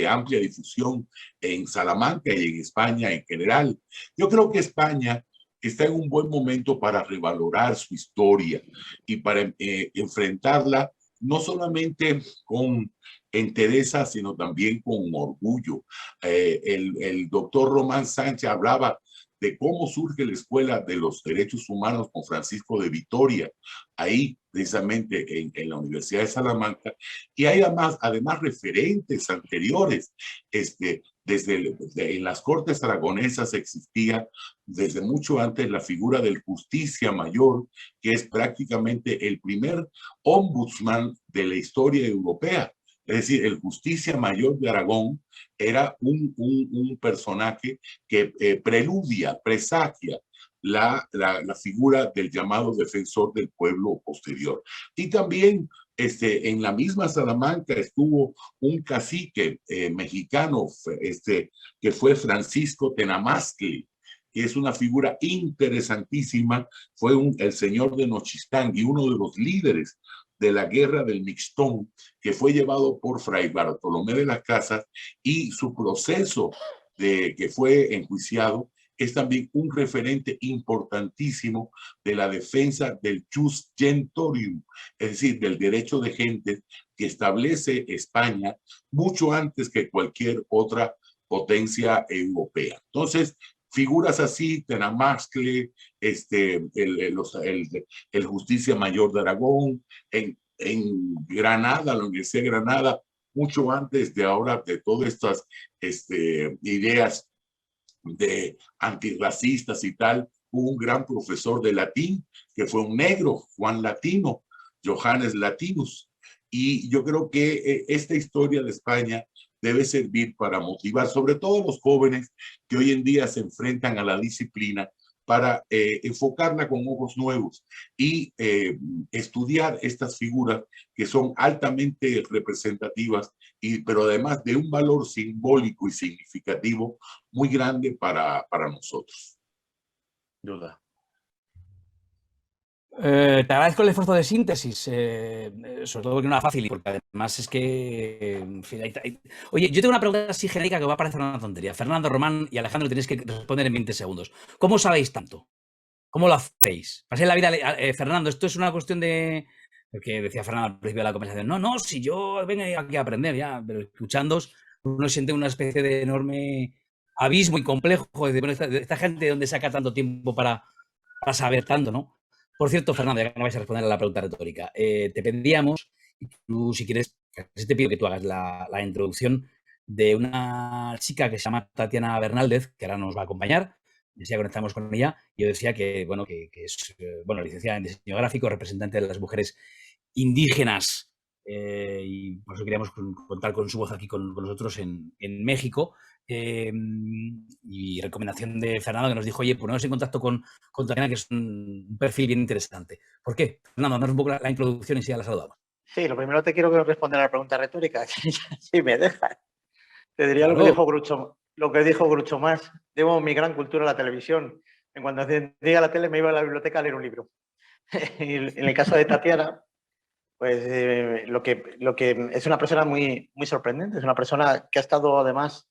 amplia difusión en Salamanca y en España en general. Yo creo que España está en un buen momento para revalorar su historia y para enfrentarla no solamente con entereza, sino también con orgullo. El doctor Román Sánchez hablaba de cómo surge la Escuela de los Derechos Humanos con Francisco de Vitoria, ahí precisamente en la Universidad de Salamanca, y hay además referentes anteriores. En las Cortes Aragonesas existía desde mucho antes la figura del Justicia Mayor, que es prácticamente el primer ombudsman de la historia europea. Es decir, el Justicia Mayor de Aragón era un personaje que presagia la figura del llamado defensor del pueblo posterior. Y también en la misma Salamanca estuvo un cacique mexicano que fue Francisco Tenamastli, que es una figura interesantísima, fue el señor de Nochistán y uno de los líderes de la guerra del Mixtón, que fue llevado por Fray Bartolomé de las Casas, y su proceso que fue enjuiciado es también un referente importantísimo de la defensa del jus gentorium, es decir, del derecho de gente que establece España mucho antes que cualquier otra potencia europea. Entonces, figuras así, Tenamaxtle, el Justicia Mayor de Aragón, en Granada, la Universidad de Granada, mucho antes de ahora de todas estas ideas de antirracistas y tal, hubo un gran profesor de latín que fue un negro, Juan Latino, Johannes Latinus. Y yo creo que esta historia de España debe servir para motivar sobre todo a los jóvenes que hoy en día se enfrentan a la disciplina, para enfocarla con ojos nuevos y estudiar estas figuras que son altamente representativas, pero además de un valor simbólico y significativo muy grande para nosotros. Duda. Te agradezco el esfuerzo de síntesis, sobre todo porque no era fácil, porque además es que... En fin, Oye, yo tengo una pregunta así genérica que va a parecer una tontería. Fernando, Román y Alejandro, tenéis que responder en 20 segundos. ¿Cómo sabéis tanto? ¿Cómo lo hacéis? Paséis la vida... Fernando, ¿esto es una cuestión de porque decía Fernando al principio de la conversación, no, si yo vengo aquí a aprender ya, pero escuchándos uno siente una especie de enorme abismo y complejo de bueno, esta gente de dónde saca tanto tiempo para saber tanto, ¿no? Por cierto, Fernando, ya que no vais a responder a la pregunta retórica, te pedíamos, y tú si quieres, te pido que tú hagas la introducción de una chica que se llama Tatiana Bernaldez, que ahora nos va a acompañar. Ya conectamos con ella. Yo decía que, bueno, que es licenciada en diseño gráfico, representante de las mujeres indígenas, y por eso queríamos contar con su voz aquí con nosotros en México. Y recomendación de Fernando, que nos dijo, oye, ponernos en contacto con Tatiana, que es un perfil bien interesante. ¿Por qué? Fernando, danos un poco la introducción y si ya la saludamos. Sí, lo primero te quiero responder a la pregunta retórica, si me dejas. Te diría Claro. lo que dijo Groucho Marx. Debo mi gran cultura a la televisión. En cuanto encendía la tele me iba a la biblioteca a leer un libro. Y en el caso de Tatiana, pues lo que es una persona muy, muy sorprendente. Es una persona que ha estado además,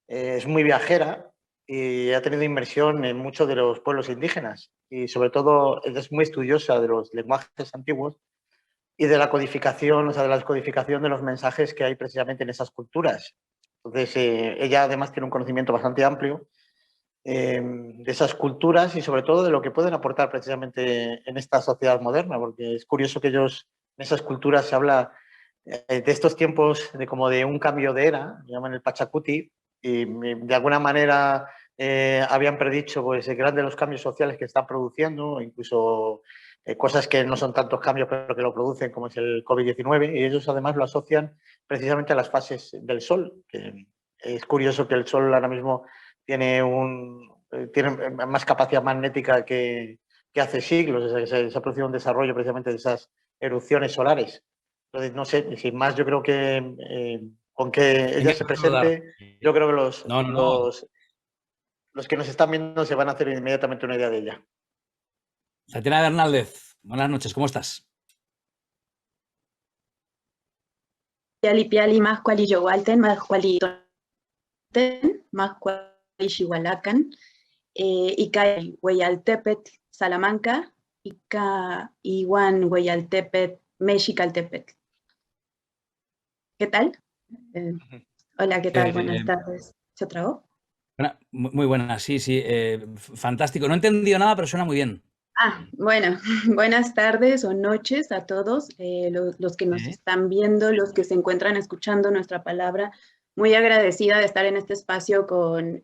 es muy viajera y ha tenido inmersión en muchos de los pueblos indígenas. Y sobre todo es muy estudiosa de los lenguajes antiguos y de la codificación, o sea, de la descodificación de los mensajes que hay precisamente en esas culturas. Entonces, ella además tiene un conocimiento bastante amplio de esas culturas y sobre todo de lo que pueden aportar precisamente en esta sociedad moderna, porque es curioso que ellos, en esas culturas se habla de estos tiempos de como de un cambio de era, llaman el Pachacuti, y de alguna manera habían predicho pues grandes los cambios sociales que están produciendo, incluso cosas que no son tantos cambios pero que lo producen, como es el COVID-19, y ellos además lo asocian precisamente a las fases del Sol, que es curioso que el Sol ahora mismo tiene más capacidad magnética que hace siglos. Se ha producido un desarrollo precisamente de esas erupciones solares. Entonces, no sé, sin más, yo creo que con que ella se presente, yo creo que los que nos están viendo se van a hacer inmediatamente una idea de ella. Tatiana Bernaldez, buenas noches, ¿cómo estás? Piali piali más cuali yowalten, más cuali tonten, más cuali xihualacan, Ika Hueyaltepet, Salamanca, Ika Iwan Hueyaltepet, Mexicaltepet. ¿Qué tal? Hola, ¿qué tal? Buenas tardes. ¿Se trabó? Muy buena, sí, fantástico. No he entendido nada, pero suena muy bien. Bueno, buenas tardes o noches a todos los que nos están viendo, los que se encuentran escuchando nuestra palabra. Muy agradecida de estar en este espacio con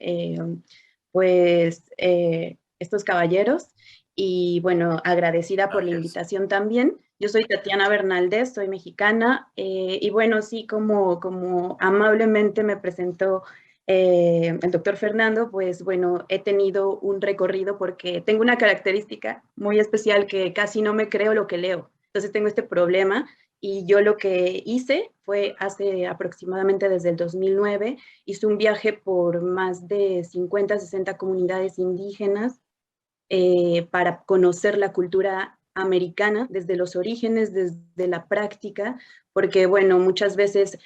estos caballeros y bueno, agradecida por la invitación también. Yo soy Tatiana Bernaldez, soy mexicana y bueno, sí, como amablemente me presentó el doctor Fernando, pues bueno, he tenido un recorrido porque tengo una característica muy especial que casi no me creo lo que leo. Entonces tengo este problema y yo lo que hice fue hace aproximadamente desde el 2009, hice un viaje por más de 50, 60 comunidades indígenas para conocer la cultura americana desde los orígenes, desde la práctica, porque bueno, muchas veces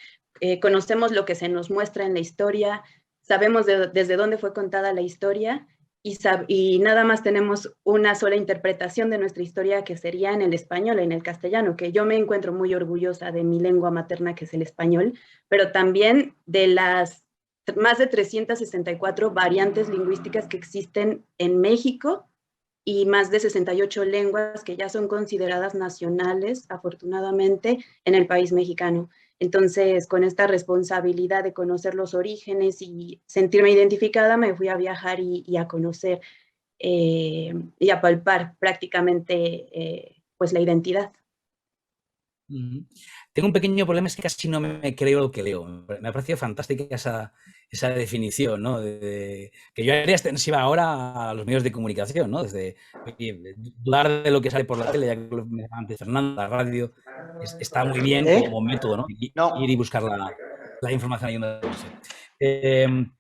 conocemos lo que se nos muestra en la historia, sabemos desde dónde fue contada la historia y nada más tenemos una sola interpretación de nuestra historia que sería en el español, en el castellano, que yo me encuentro muy orgullosa de mi lengua materna, que es el español, pero también de las más de 364 variantes lingüísticas que existen en México y más de 68 lenguas que ya son consideradas nacionales, afortunadamente, en el país mexicano. Entonces, con esta responsabilidad de conocer los orígenes y sentirme identificada, me fui a viajar y a conocer y a palpar prácticamente pues la identidad. Tengo un pequeño problema, es que casi no me creo lo que leo. Me ha parecido fantástica esa definición, ¿no? Que yo haría extensiva ahora a los medios de comunicación, ¿no? Desde dudar de lo que sale por la tele, ya que lo mencionaba antes Fernando, la radio, está muy bien como método, ¿no? Ir y buscar la información ahí donde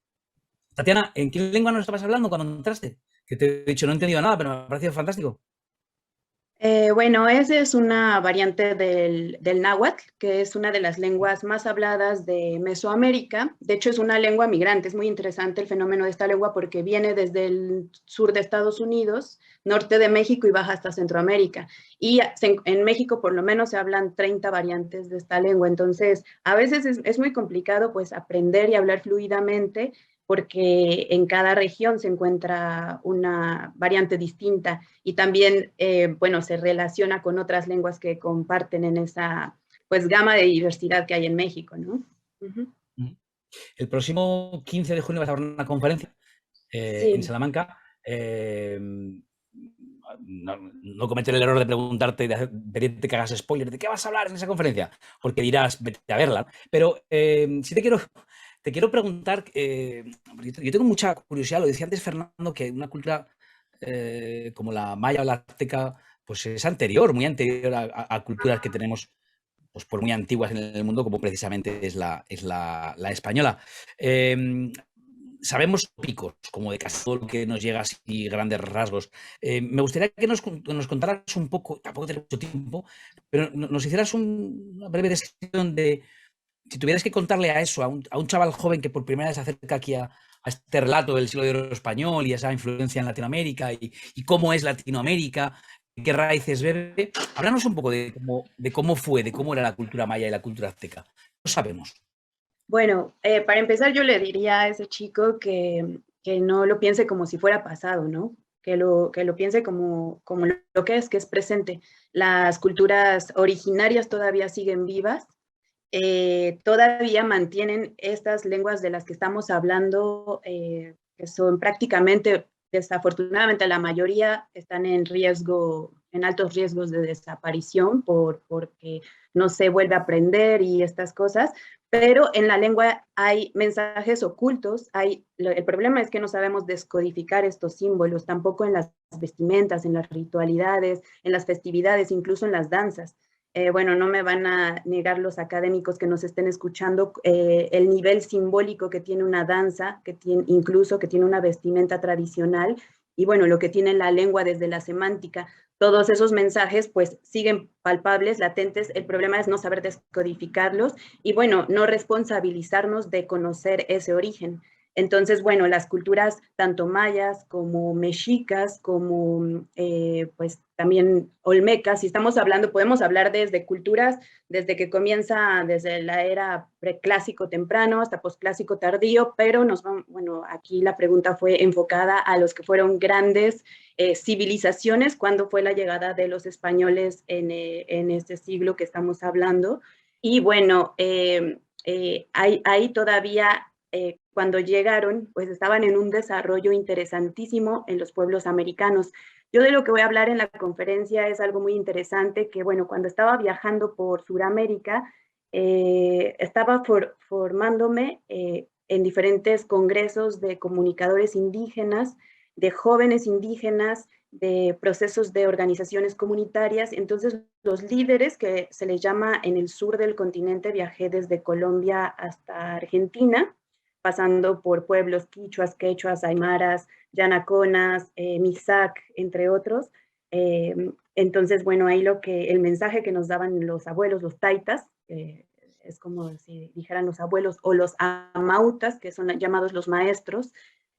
Tatiana, ¿en qué lengua nos estabas hablando cuando entraste? Que te he dicho, no he entendido nada, pero me ha parecido fantástico. Bueno, esa es una variante del náhuatl, que es una de las lenguas más habladas de Mesoamérica. De hecho, es una lengua migrante. Es muy interesante el fenómeno de esta lengua porque viene desde el sur de Estados Unidos, norte de México y baja hasta Centroamérica. Y en México por lo menos se hablan 30 variantes de esta lengua. Entonces, a veces es muy complicado pues aprender y hablar fluidamente porque en cada región se encuentra una variante distinta y también, bueno, se relaciona con otras lenguas que comparten en esa, pues, gama de diversidad que hay en México, ¿no? Uh-huh. El próximo 15 de junio vas a dar una conferencia en Salamanca. No cometer el error de preguntarte, de pedirte que hagas spoiler de qué vas a hablar en esa conferencia, porque dirás, vete a verla. Pero sí te quiero preguntar, yo tengo mucha curiosidad, lo decía antes Fernando, que una cultura como la maya o la azteca, pues es anterior, muy anterior a culturas que tenemos pues por muy antiguas en el mundo, como precisamente es la española. Sabemos picos, como de casi todo lo que nos llega así, grandes rasgos. Me gustaría que nos contaras un poco, tampoco tenemos mucho tiempo, pero nos hicieras una breve descripción de, si tuvieras que contarle a eso, a un chaval joven que por primera vez se acerca aquí a este relato del siglo de oro español y esa influencia en Latinoamérica y cómo es Latinoamérica, qué raíces bebe, háblanos un poco de cómo era la cultura maya y la cultura azteca. No sabemos. Bueno, para empezar yo le diría a ese chico que no lo piense como si fuera pasado, ¿no? Que lo piense como lo que es presente. Las culturas originarias todavía siguen vivas, todavía mantienen estas lenguas de las que estamos hablando, que son prácticamente, desafortunadamente la mayoría están en riesgo, en altos riesgos de desaparición porque no se vuelve a aprender y estas cosas, pero en la lengua hay mensajes ocultos, el problema es que no sabemos descodificar estos símbolos, tampoco en las vestimentas, en las ritualidades, en las festividades, incluso en las danzas. Bueno, no me van a negar los académicos que nos estén escuchando el nivel simbólico que tiene una danza, incluso que tiene una vestimenta tradicional, y bueno, lo que tiene la lengua desde la semántica. Todos esos mensajes pues siguen palpables, latentes. El problema es no saber descodificarlos y bueno, no responsabilizarnos de conocer ese origen. Entonces, bueno, las culturas tanto mayas como mexicas, como pues también olmecas, si estamos hablando, podemos hablar desde culturas, desde que comienza, desde la era preclásico temprano hasta posclásico tardío, pero bueno, aquí la pregunta fue enfocada a los que fueron grandes civilizaciones, cuando fue la llegada de los españoles en este siglo que estamos hablando. Y bueno, hay todavía cuando llegaron, pues estaban en un desarrollo interesantísimo en los pueblos americanos. Yo de lo que voy a hablar en la conferencia es algo muy interesante, que bueno, cuando estaba viajando por Sudamérica, estaba formándome en diferentes congresos de comunicadores indígenas, de jóvenes indígenas, de procesos de organizaciones comunitarias. Entonces, los líderes, que se les llama en el sur del continente, viajé desde Colombia hasta Argentina, pasando por pueblos quichuas, quechuas, aymaras, yanaconas, misac, entre otros. Entonces, bueno, ahí el mensaje que nos daban los abuelos, los taitas, es como si dijeran los abuelos, o los amautas, que son llamados los maestros,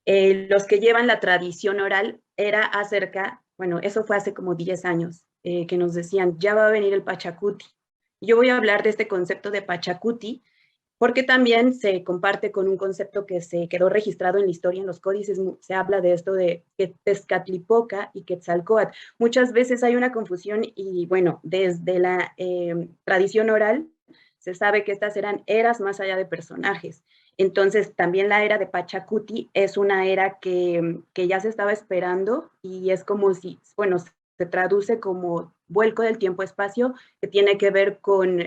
los que llevan la tradición oral, era acerca, bueno, eso fue hace como 10 años, que nos decían, ya va a venir el Pachacuti. Yo voy a hablar de este concepto de Pachacuti, porque también se comparte con un concepto que se quedó registrado en la historia, en los códices, se habla de esto de Tezcatlipoca y Quetzalcóatl. Muchas veces hay una confusión y bueno, desde la tradición oral se sabe que estas eran eras más allá de personajes. Entonces, también la era de Pachacuti es una era que ya se estaba esperando y es como si, bueno, se traduce como vuelco del tiempo-espacio, que tiene que ver con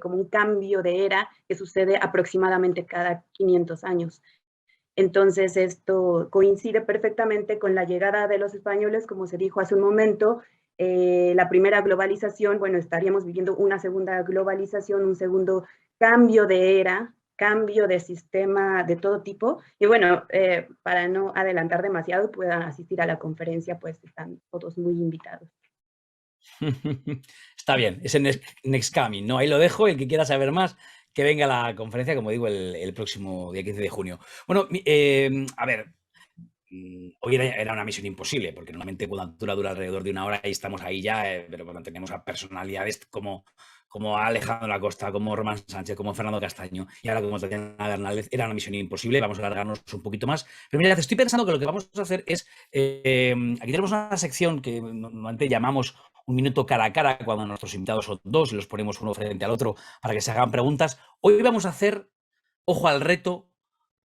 como un cambio de era que sucede aproximadamente cada 500 años. Entonces, esto coincide perfectamente con la llegada de los españoles, como se dijo hace un momento, la primera globalización, bueno, estaríamos viviendo una segunda globalización, un segundo cambio de era, cambio de sistema de todo tipo. Y bueno, para no adelantar demasiado, puedan asistir a la conferencia, pues están todos muy invitados. Está bien, ese next coming, ¿no? Ahí lo dejo, el que quiera saber más, que venga a la conferencia, como digo, el próximo día 15 de junio. Bueno, a ver, hoy era una misión imposible, porque normalmente cuando dura alrededor de una hora y estamos ahí ya, pero cuando tenemos a personalidades como Alejandro Acosta, como Román Sánchez, como Fernando Castaño y ahora como Tatiana Bernaldez, era una misión imposible, vamos a alargarnos un poquito más. Pero mira, estoy pensando que lo que vamos a hacer es, aquí tenemos una sección que normalmente llamamos un minuto cara a cara, cuando nuestros invitados son dos y los ponemos uno frente al otro para que se hagan preguntas. Hoy vamos a hacer, ojo al reto,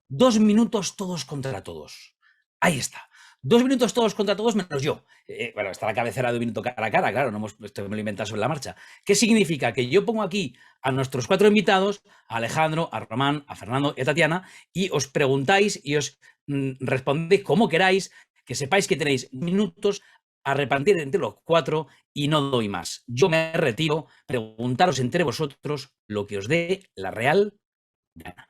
2 minutos todos contra todos. Ahí está. 2 minutos todos contra todos menos yo. Bueno, está la cabecera de un minuto cara a cara, claro, no esto me lo he inventado sobre la marcha. ¿Qué significa? Que yo pongo aquí a nuestros 4 invitados, a Alejandro, a Román, a Fernando y a Tatiana, y os preguntáis y os respondéis como queráis, que sepáis que tenéis minutos a repartir entre los 4 y no doy más. Yo me retiro, preguntaros entre vosotros lo que os dé la real gana.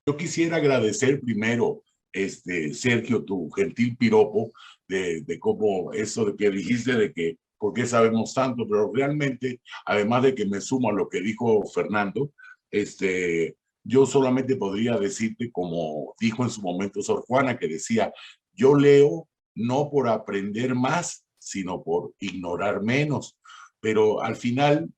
Yo quisiera agradecer primero, Sergio, tu gentil piropo de cómo eso de que dijiste de que por qué sabemos tanto, pero realmente, además de que me sumo a lo que dijo Fernando, yo solamente podría decirte, como dijo en su momento Sor Juana, que decía, yo leo no por aprender más, sino por ignorar menos. Pero al final,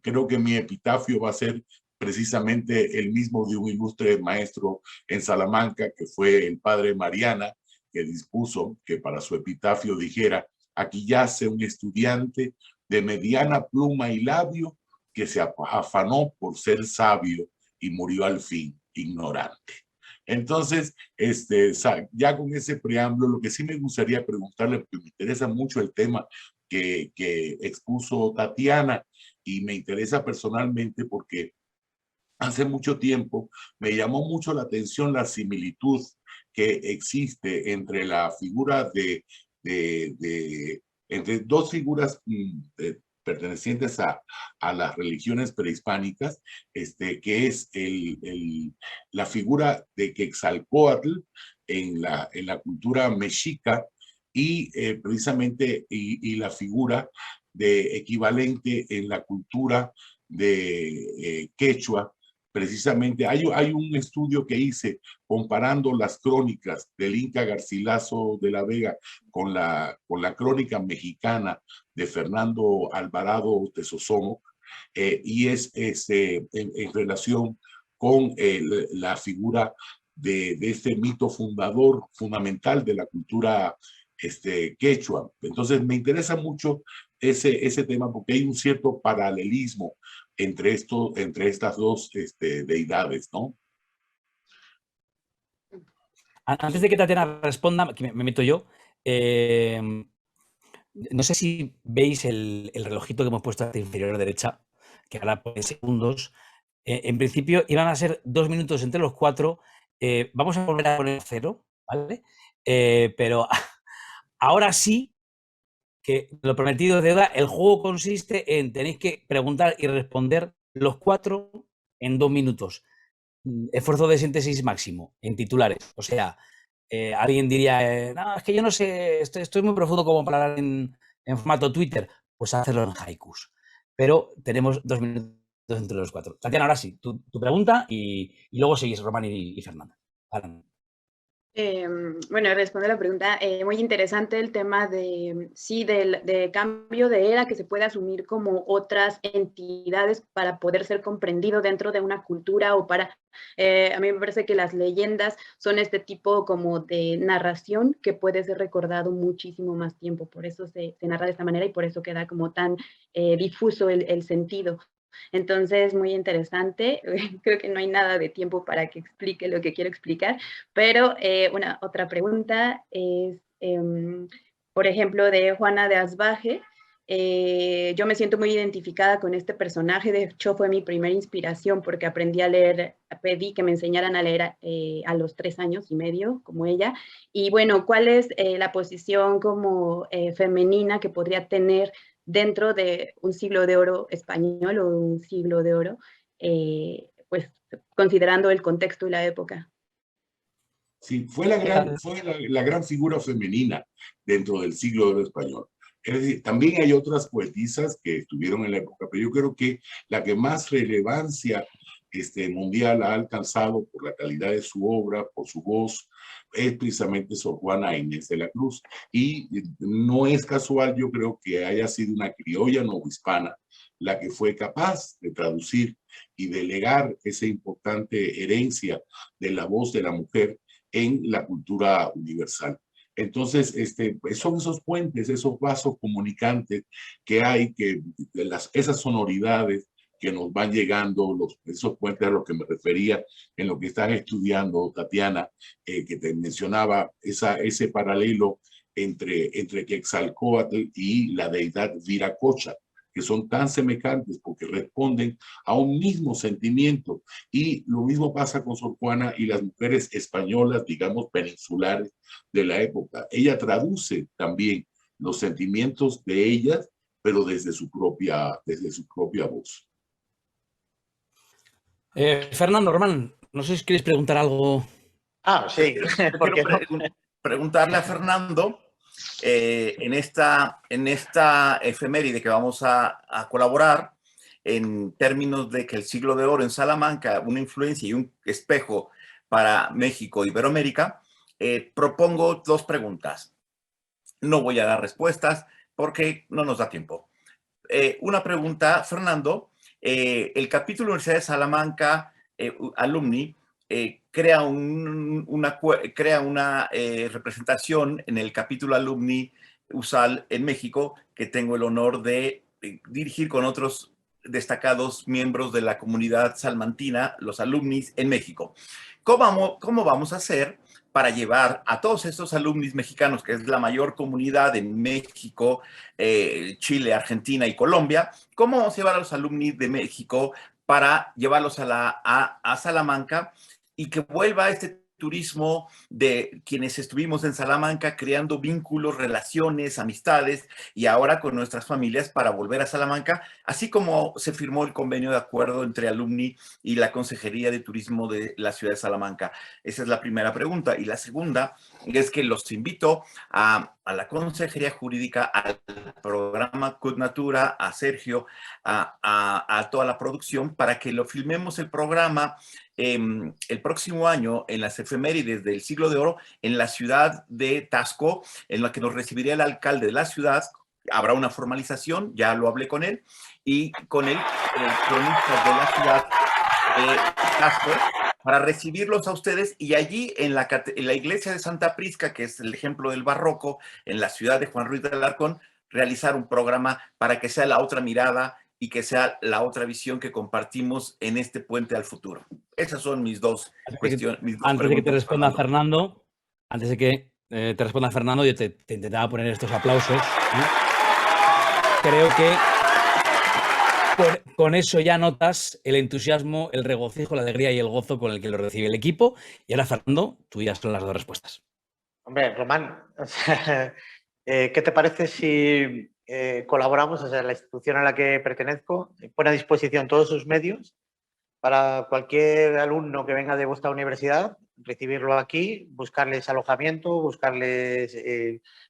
creo que mi epitafio va a ser precisamente el mismo de un ilustre maestro en Salamanca, que fue el padre Mariana, que dispuso que para su epitafio dijera, aquí yace un estudiante de mediana pluma y labio que se afanó por ser sabio y murió al fin ignorante. Entonces, ya con ese preámbulo, lo que sí me gustaría preguntarle, porque me interesa mucho el tema que expuso Tatiana, y me interesa personalmente porque hace mucho tiempo me llamó mucho la atención la similitud que existe entre la figura entre dos figuras pertenecientes a las religiones prehispánicas, que es la figura de Quetzalcóatl en la cultura mexica y precisamente y la figura de equivalente en la cultura de quechua. Precisamente hay un estudio que hice comparando las crónicas del Inca Garcilaso de la Vega con la crónica mexicana de Fernando Alvarado de Sosomoc, y es en relación con la figura de este mito fundamental de la cultura quechua. Entonces me interesa mucho ese tema porque hay un cierto paralelismo entre estas dos deidades, ¿no? Antes de que Tatiana responda, que me meto yo, no sé si veis el relojito que hemos puesto a la inferior derecha, que ahora pone segundos. En principio iban a ser 2 minutos entre los 4. Vamos a volver a poner 0, ¿vale? Pero ahora sí, que lo prometido es deuda, el juego consiste en tenéis que preguntar y responder los 4 en 2 minutos. Esfuerzo de síntesis máximo en titulares. O sea, alguien diría, no, es que yo no sé, estoy muy profundo como para hablar en formato Twitter. Pues hacerlo en haikus. Pero tenemos 2 minutos entre los 4. Tatiana, ahora sí, tu pregunta y luego seguís Román y Fernanda. Bueno, responde a la pregunta. Muy interesante el tema de cambio de era que se puede asumir como otras entidades para poder ser comprendido dentro de una cultura o para... a mí me parece que las leyendas son este tipo como de narración que puede ser recordado muchísimo más tiempo. Por eso se narra de esta manera y por eso queda como tan difuso el sentido. Entonces, muy interesante. Creo que no hay nada de tiempo para que explique lo que quiero explicar, pero otra pregunta es, por ejemplo, de Juana de Asbaje. Yo me siento muy identificada con este personaje. De hecho, fue mi primera inspiración porque aprendí a leer, pedí que me enseñaran a leer a los 3 años y medio, como ella. Y bueno, ¿cuál es la posición como femenina que podría tener dentro de un siglo de oro español o un siglo de oro, pues considerando el contexto y la época? Sí, fue la gran figura femenina dentro del siglo de oro español. Es decir, también hay otras poetisas que estuvieron en la época, pero yo creo que la que más relevancia mundial ha alcanzado por la calidad de su obra, por su voz, es precisamente Sor Juana Inés de la Cruz. Y no es casual, yo creo, que haya sido una criolla novohispana la que fue capaz de traducir y de legar esa importante herencia de la voz de la mujer en la cultura universal. Entonces, son esos puentes, esos vasos comunicantes que hay, esas sonoridades que nos van llegando, esos puentes a los que me refería en lo que estás estudiando, Tatiana, que te mencionaba ese paralelo entre Quetzalcóatl y la deidad Viracocha, que son tan semejantes porque responden a un mismo sentimiento. Y lo mismo pasa con Sor Juana y las mujeres españolas, digamos, peninsulares de la época. Ella traduce también los sentimientos de ellas, pero desde su propia voz. Fernando, Román, no sé si quieres preguntar algo. Sí, porque preguntarle a Fernando en esta efeméride que vamos a colaborar en términos de que el siglo de oro en Salamanca, una influencia y un espejo para México y Iberoamérica, propongo 2 preguntas. No voy a dar respuestas porque no nos da tiempo. Una pregunta, Fernando. El capítulo Universidad de Salamanca Alumni crea una representación en el capítulo Alumni USAL en México, que tengo el honor de dirigir con otros destacados miembros de la comunidad salmantina, los alumnis en México. ¿Cómo vamos a hacer para llevar a todos estos alumnis mexicanos, que es la mayor comunidad en México, Chile, Argentina y Colombia? ¿Cómo vamos a llevar a los alumnis de México para llevarlos a Salamanca y que vuelva este turismo de quienes estuvimos en Salamanca creando vínculos, relaciones, amistades y ahora con nuestras familias para volver a Salamanca, así como se firmó el convenio de acuerdo entre Alumni y la Consejería de Turismo de la ciudad de Salamanca? Esa es la primera pregunta. Y la segunda es que los invito a la Consejería Jurídica, al programa Cudnatura, a Sergio, a toda la producción para que lo filmemos el programa el próximo año en las efemérides del siglo de oro en la ciudad de Taxco, en la que nos recibiría el alcalde de la ciudad. Habrá una formalización, ya lo hablé con él, y con el cronista de la ciudad de Taxco, para recibirlos a ustedes, y allí en la iglesia de Santa Prisca, que es el ejemplo del barroco, en la ciudad de Juan Ruiz de Alarcón, realizar un programa para que sea la otra mirada y que sea la otra visión que compartimos en este puente al futuro. Esas son mis dos cuestiones. Antes de que te responda Fernando, yo te intentaba poner estos aplausos, ¿no? Creo que con eso ya notas el entusiasmo, el regocijo, la alegría y el gozo con el que lo recibe el equipo. Y ahora, Fernando, tú ya son las 2 respuestas. Hombre, Román, ¿qué te parece si colaboramos? O sea, la institución a la que pertenezco pone a disposición todos sus medios para cualquier alumno que venga de vuestra universidad, recibirlo aquí, buscarles alojamiento, buscarles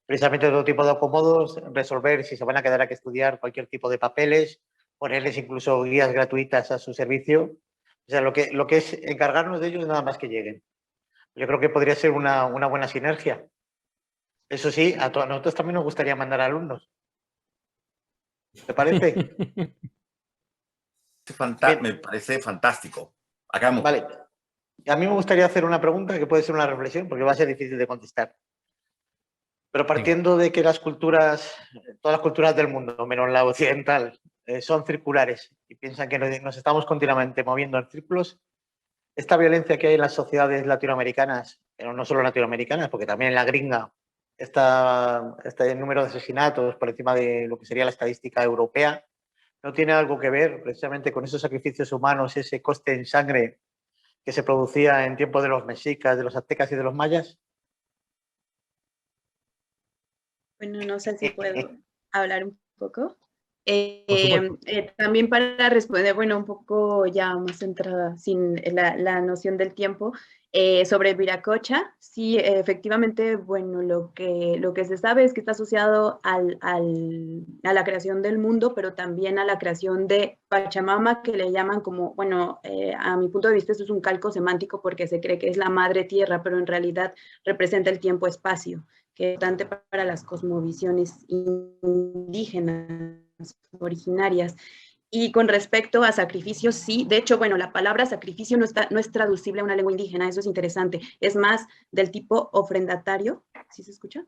precisamente todo tipo de acomodos, resolver si se van a quedar aquí a estudiar cualquier tipo de papeles, ponerles incluso guías gratuitas a su servicio. O sea, lo que es encargarnos de ellos nada más que lleguen. Yo creo que podría ser una buena sinergia. Eso sí, a nosotros también nos gustaría mandar alumnos. ¿Te parece? Me parece fantástico. Hagamos. Vale. A mí me gustaría hacer una pregunta que puede ser una reflexión, porque va a ser difícil de contestar. Pero partiendo de que todas las culturas del mundo, menos la occidental, son circulares y piensan que nos estamos continuamente moviendo en círculos, esta violencia que hay en las sociedades latinoamericanas, pero no solo latinoamericanas, porque también en la gringa, este número de asesinatos por encima de lo que sería la estadística europea, ¿no tiene algo que ver precisamente con esos sacrificios humanos, ese coste en sangre que se producía en tiempos de los mexicas, de los aztecas y de los mayas? Bueno, no sé si puedo hablar un poco. Por supuesto. También para responder, bueno, un poco ya más centrada, sin la noción del tiempo, sobre Viracocha, sí, efectivamente, bueno, lo que se sabe es que está asociado a la creación del mundo, pero también a la creación de Pachamama, que le llaman como, bueno, a mi punto de vista esto es un calco semántico porque se cree que es la madre tierra, pero en realidad representa el tiempo-espacio, que es importante para las cosmovisiones indígenas originarias. Y con respecto a sacrificios, sí, de hecho, bueno, la palabra sacrificio no es traducible a una lengua indígena, eso es interesante, es más del tipo ofrendatario, ¿sí se escucha?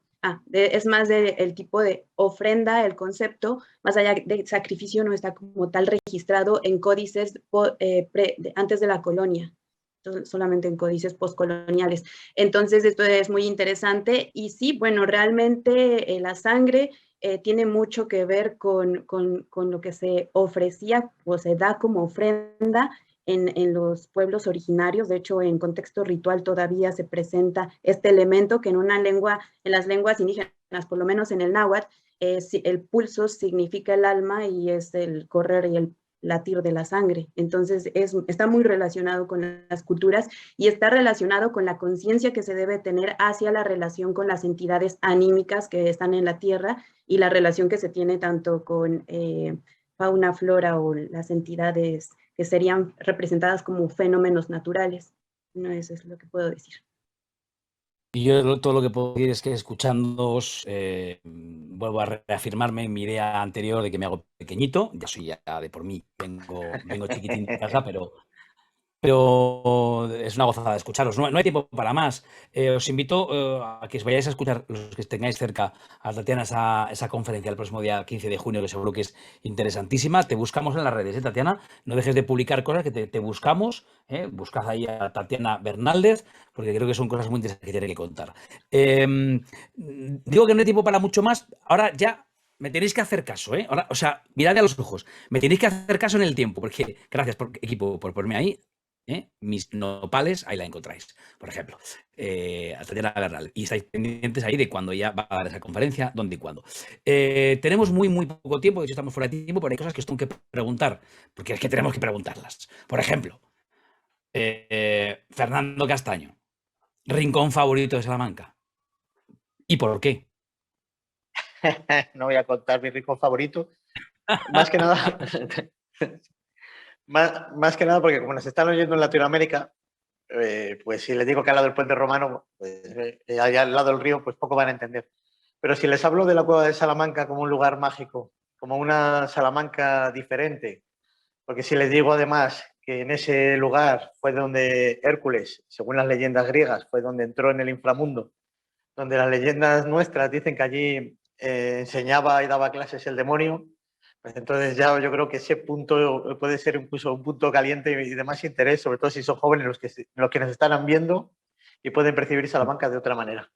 Es más del tipo de ofrenda, el concepto, más allá de sacrificio no está como tal registrado en códices antes de la colonia, solamente en códices postcoloniales. Entonces, esto es muy interesante y sí, bueno, realmente la sangre tiene mucho que ver con lo que se ofrecía o se da como ofrenda en los pueblos originarios. De hecho, en contexto ritual todavía se presenta este elemento que en las lenguas indígenas, por lo menos en el náhuatl, el pulso significa el alma y es el correr y el latir de la sangre. Entonces, está muy relacionado con las culturas y está relacionado con la conciencia que se debe tener hacia la relación con las entidades anímicas que están en la tierra y la relación que se tiene tanto con fauna, flora o las entidades que serían representadas como fenómenos naturales. No, eso es lo que puedo decir. Y yo todo lo que puedo decir es que escuchándoos vuelvo a reafirmarme en mi idea anterior de que me hago pequeñito. Ya soy ya de por mí, vengo chiquitín de casa, pero es una gozada de escucharos. No hay tiempo para más. Os invito a que os vayáis a escuchar, los que tengáis cerca, a Tatiana esa conferencia el próximo día 15 de junio, que seguro que es interesantísima. Te buscamos en las redes, Tatiana. No dejes de publicar cosas, que te buscamos. Buscad ahí a Tatiana Bernaldez, porque creo que son cosas muy interesantes que tiene que contar. Digo que no hay tiempo para mucho más. Ahora ya me tenéis que hacer caso, ¿eh? Ahora, o sea, mirad a los ojos. Me tenéis que hacer caso en el tiempo, porque gracias, equipo, por ponerme ahí. Mis nopales, ahí la encontráis, por ejemplo, a Tatiana Bernal. Y estáis pendientes ahí de cuando ya va a dar esa conferencia, dónde y cuándo. Tenemos muy poco tiempo, de hecho estamos fuera de tiempo, pero hay cosas que os tengo que preguntar, porque es que tenemos que preguntarlas. Por ejemplo, Fernando Castaño, rincón favorito de Salamanca. ¿Y por qué? No voy a contar mi rincón favorito. Más que nada... Más que nada porque como nos están oyendo en Latinoamérica, pues si les digo que al lado del puente romano, pues allá al lado del río, pues poco van a entender. Pero si les hablo de la cueva de Salamanca como un lugar mágico, como una Salamanca diferente, porque si les digo además que en ese lugar fue donde Hércules, según las leyendas griegas, fue donde entró en el inframundo, donde las leyendas nuestras dicen que allí enseñaba y daba clases el demonio, pues entonces ya yo creo que ese punto puede ser incluso un punto caliente y de más interés, sobre todo si son jóvenes los que nos están viendo y pueden percibir Salamanca de otra manera.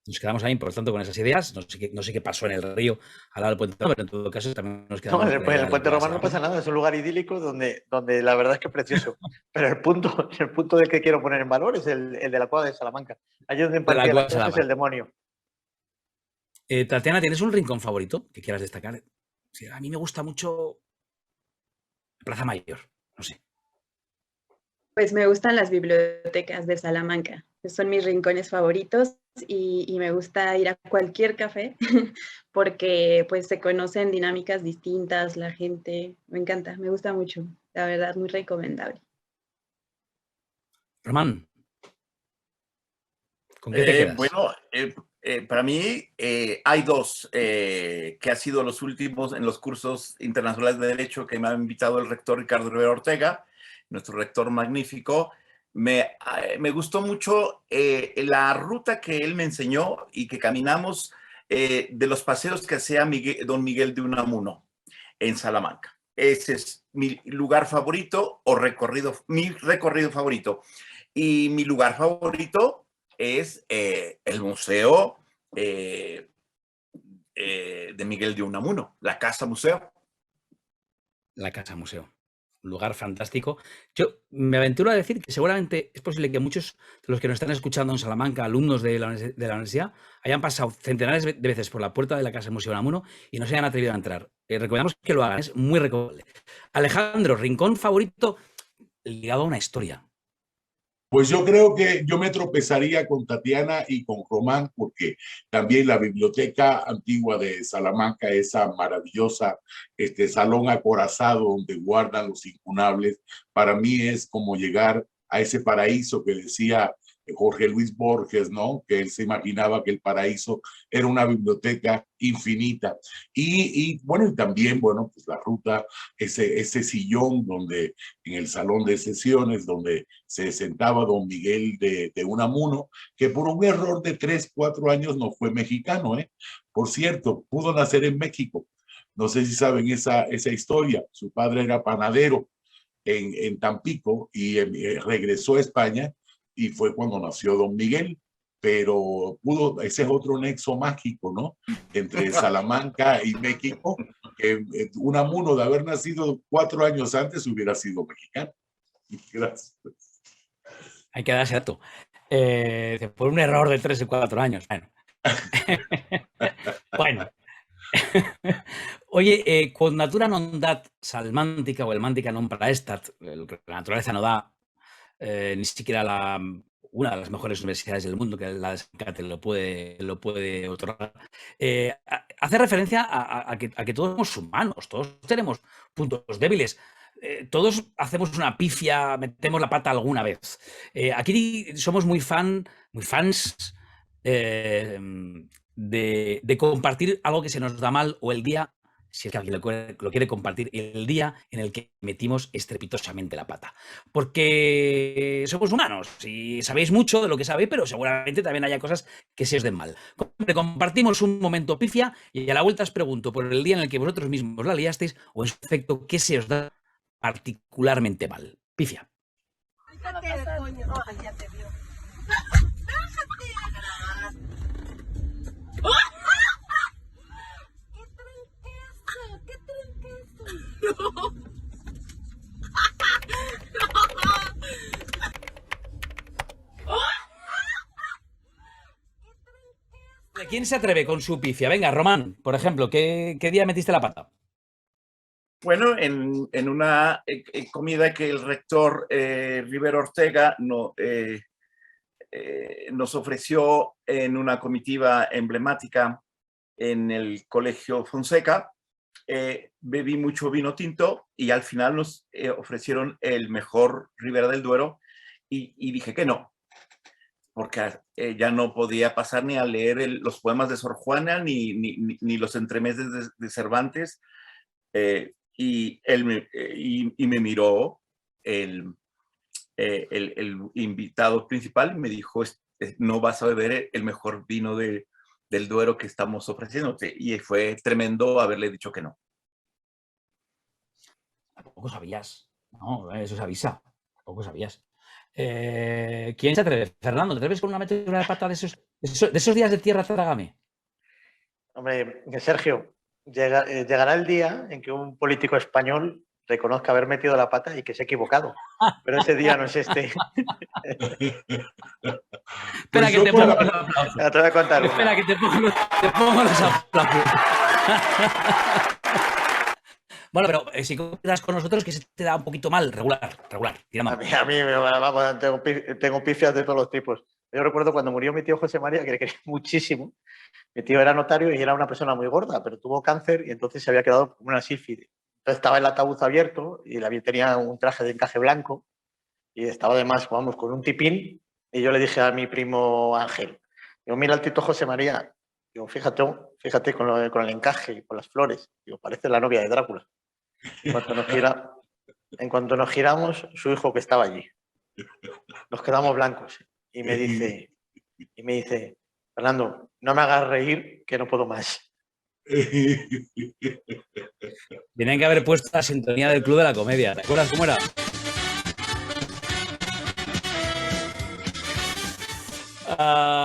Nos quedamos ahí, por tanto, con esas ideas. No sé qué pasó en el río al lado del puente romano, pero en todo caso también nos quedamos No, con en el puente romano no pasa nada, es un lugar idílico donde la verdad es que es precioso. Pero el punto del que quiero poner en valor es el de la cueva de Salamanca. Allí donde impartía las clases el demonio. Tatiana, ¿tienes un rincón favorito que quieras destacar? Sí, a mí me gusta mucho Plaza Mayor, no sé. Pues me gustan las bibliotecas de Salamanca, son mis rincones favoritos y me gusta ir a cualquier café porque pues se conocen dinámicas distintas, la gente, me encanta, me gusta mucho, la verdad, muy recomendable. Román, ¿con qué te quedas? Bueno, para mí hay dos que ha sido los últimos en los cursos internacionales de Derecho que me ha invitado el rector Ricardo Rivera Ortega, nuestro rector magnífico. Me gustó mucho la ruta que él me enseñó y que caminamos de los paseos que hacía don Miguel de Unamuno en Salamanca. Ese es mi lugar favorito mi recorrido favorito. Y mi lugar favorito es el museo de Miguel de Unamuno, la Casa Museo. La Casa Museo. un lugar fantástico. Yo me aventuro a decir que seguramente es posible que muchos de los que nos están escuchando en Salamanca, alumnos de la universidad, hayan pasado centenares de veces por la puerta de la Casa Museo Unamuno y no se hayan atrevido a entrar. Recomendamos que lo hagan, es muy recomendable. Alejandro, rincón favorito ligado a una historia. Pues yo creo que yo me tropezaría con Tatiana y con Román, porque también la biblioteca antigua de Salamanca, esa maravillosa salón acorazado donde guardan los incunables, para mí es como llegar a ese paraíso que decía Jorge Luis Borges, ¿no? Que él se imaginaba que el paraíso era una biblioteca infinita. Y bueno, y también, bueno, pues la ruta, ese sillón donde, en el salón de sesiones, donde se sentaba don Miguel de Unamuno, que por un error de 3, 4 años no fue mexicano, ¿eh? Por cierto, pudo nacer en México. No sé si saben esa historia. Su padre era panadero en Tampico y regresó a España, y fue cuando nació don Miguel, pero ese es otro nexo mágico, ¿no? Entre Salamanca y México, que Unamuno, de haber nacido 4 años antes, hubiera sido mexicano. Gracias. Hay que darse dato. Por un error de 3 o 4 años. Bueno. Bueno. Oye, con natura non dat salmántica o elmántica non praestat, la naturaleza no da ni siquiera una de las mejores universidades del mundo, que la de San Cate lo puede otorgar. Hace referencia a que todos somos humanos, todos tenemos puntos débiles. Todos hacemos una pifia, metemos la pata alguna vez. Aquí somos muy fans de compartir algo que se nos da mal, o el día, si es que alguien lo quiere compartir, el día en el que metimos estrepitosamente la pata. Porque somos humanos y sabéis mucho de lo que sabéis, pero seguramente también haya cosas que se os den mal. Compartimos un momento pifia y a la vuelta os pregunto por el día en el que vosotros mismos la liasteis, o en su efecto, ¿qué se os da particularmente mal? Pifia. Ya te vio. ¿Qué troncazo? No. ¿Quién se atreve con su pifia? Venga, Román, por ejemplo, ¿qué día metiste la pata? Bueno, en una comida que el rector Rivero Ortega nos ofreció en una comitiva emblemática en el Colegio Fonseca, bebí mucho vino tinto y al final nos ofrecieron el mejor Ribera del Duero y dije que no, porque ya no podía pasar ni a leer los poemas de Sor Juana ni los entremeses de Cervantes. Y me miró el invitado principal y me dijo, no vas a beber el mejor vino del Duero que estamos ofreciéndote. Y fue tremendo haberle dicho que no. Tampoco sabías. No, eso se avisa. Tampoco sabías. ¿Quién se atreve? Fernando, ¿te atreves con una metedura de pata de esos días de tierra trágame? Hombre, Sergio, llegará el día en que un político español reconozca haber metido la pata y que se ha equivocado. Pero ese día no es este. Espera que te pongo los aplausos. Te voy a contar. Espera que te pongo los aplausos. Bueno, pero si quedas con nosotros, que se te da un poquito mal, regular. A mí vamos, tengo pifias de todos los tipos. Yo recuerdo cuando murió mi tío José María, que le quería muchísimo. Mi tío era notario y era una persona muy gorda, pero tuvo cáncer y entonces se había quedado como una sífide. Entonces estaba el ataúd abierto y tenía un traje de encaje blanco y estaba además, vamos, con un tipín. Y yo le dije a mi primo Ángel, digo, mira al tito José María. Digo, fíjate con el encaje y con las flores. Digo, parece la novia de Drácula. En cuanto nos giramos, su hijo que estaba allí. Nos quedamos blancos. Y me dice, Fernando, no me hagas reír, que no puedo más. Tienen que haber puesto la sintonía del Club de la Comedia. ¿Te acuerdas cómo era?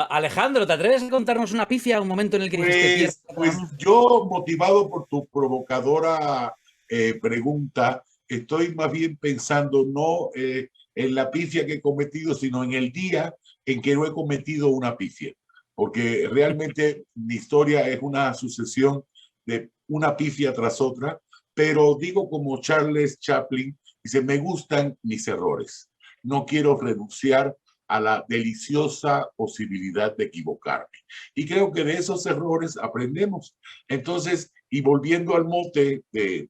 Alejandro, ¿te atreves a contarnos una pifia, un momento en el que dijiste pues yo, motivado por tu provocadora pregunta, estoy más bien pensando no en la pifia que he cometido, sino en el día en que no he cometido una pifia. Porque realmente mi historia es una sucesión de una pifia tras otra, pero digo como Charles Chaplin, dice, me gustan mis errores. No quiero renunciar a la deliciosa posibilidad de equivocarme. Y creo que de esos errores aprendemos. Entonces, y volviendo al mote de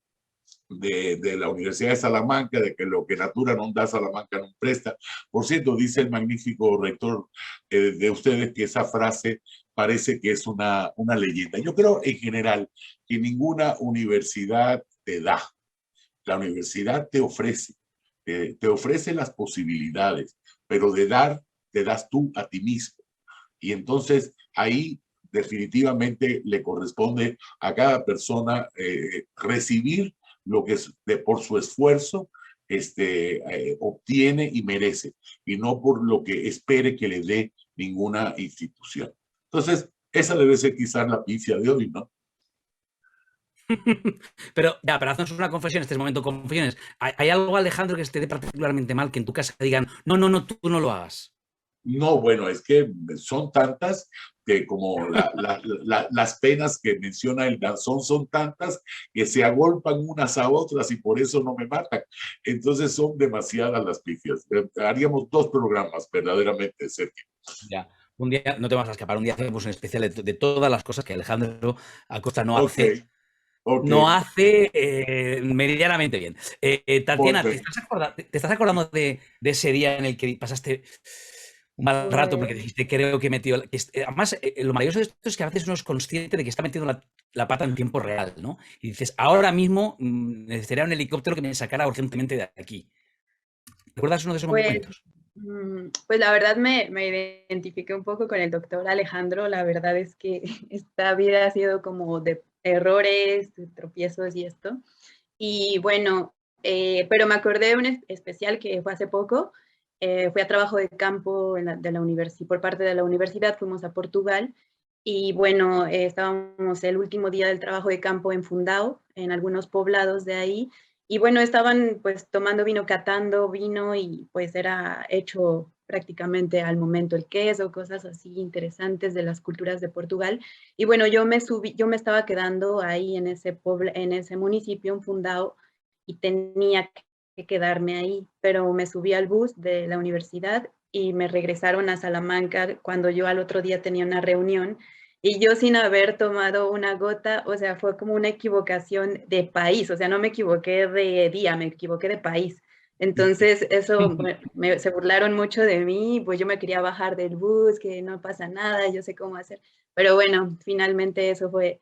la Universidad de Salamanca, de que lo que natura no da, Salamanca no presta. Por cierto, dice el magnífico rector de ustedes que esa frase parece que es una leyenda. Yo creo en general que ninguna universidad te da. La universidad te ofrece las posibilidades, pero de dar, te das tú a ti mismo. Y entonces ahí definitivamente le corresponde a cada persona recibir lo que por su esfuerzo obtiene y merece, y no por lo que espere que le dé ninguna institución. Entonces, esa debe ser quizás la pifia de hoy, ¿no? Pero haznos una confesión en este momento, confesiones. ¿Hay algo, Alejandro, que esté dé particularmente mal, que en tu casa digan, no, tú no lo hagas? No, bueno, es que son tantas que como las penas que menciona el danzón son tantas que se agolpan unas a otras y por eso no me matan. Entonces son demasiadas las pifias. Haríamos 2 programas verdaderamente, Sergio. Ya. Un día, no te vas a escapar, un día hacemos un especial de todas las cosas que Alejandro Acosta no hace. Okay. No hace medianamente bien. Tatiana, ¿te estás acordando de ese día en el que pasaste un mal rato porque dijiste, creo que he metido... Además, lo maravilloso de esto es que a veces uno es consciente de que está metiendo la pata en tiempo real, ¿no? Y dices, ahora mismo necesitaría un helicóptero que me sacara urgentemente de aquí. ¿Recuerdas uno de esos momentos? Pues la verdad me identifiqué un poco con el doctor Alejandro. La verdad es que esta vida ha sido como de errores, de tropiezos y esto. Y bueno, pero me acordé de un especial que fue hace poco. Fui a trabajo de campo por parte de la universidad, fuimos a Portugal y bueno, estábamos el último día del trabajo de campo en Fundao, en algunos poblados de ahí, y bueno, estaban pues tomando vino, catando vino y pues era hecho prácticamente al momento el queso, cosas así interesantes de las culturas de Portugal. Y bueno, yo me estaba quedando ahí en ese municipio, en Fundao, y tenía que quedarme ahí, pero me subí al bus de la universidad y me regresaron a Salamanca cuando yo al otro día tenía una reunión y yo sin haber tomado una gota, o sea, fue como una equivocación de país, o sea, no me equivoqué de día, me equivoqué de país. Entonces, eso se burlaron mucho de mí, pues yo me quería bajar del bus, que no pasa nada, yo sé cómo hacer. Pero bueno, finalmente eso fue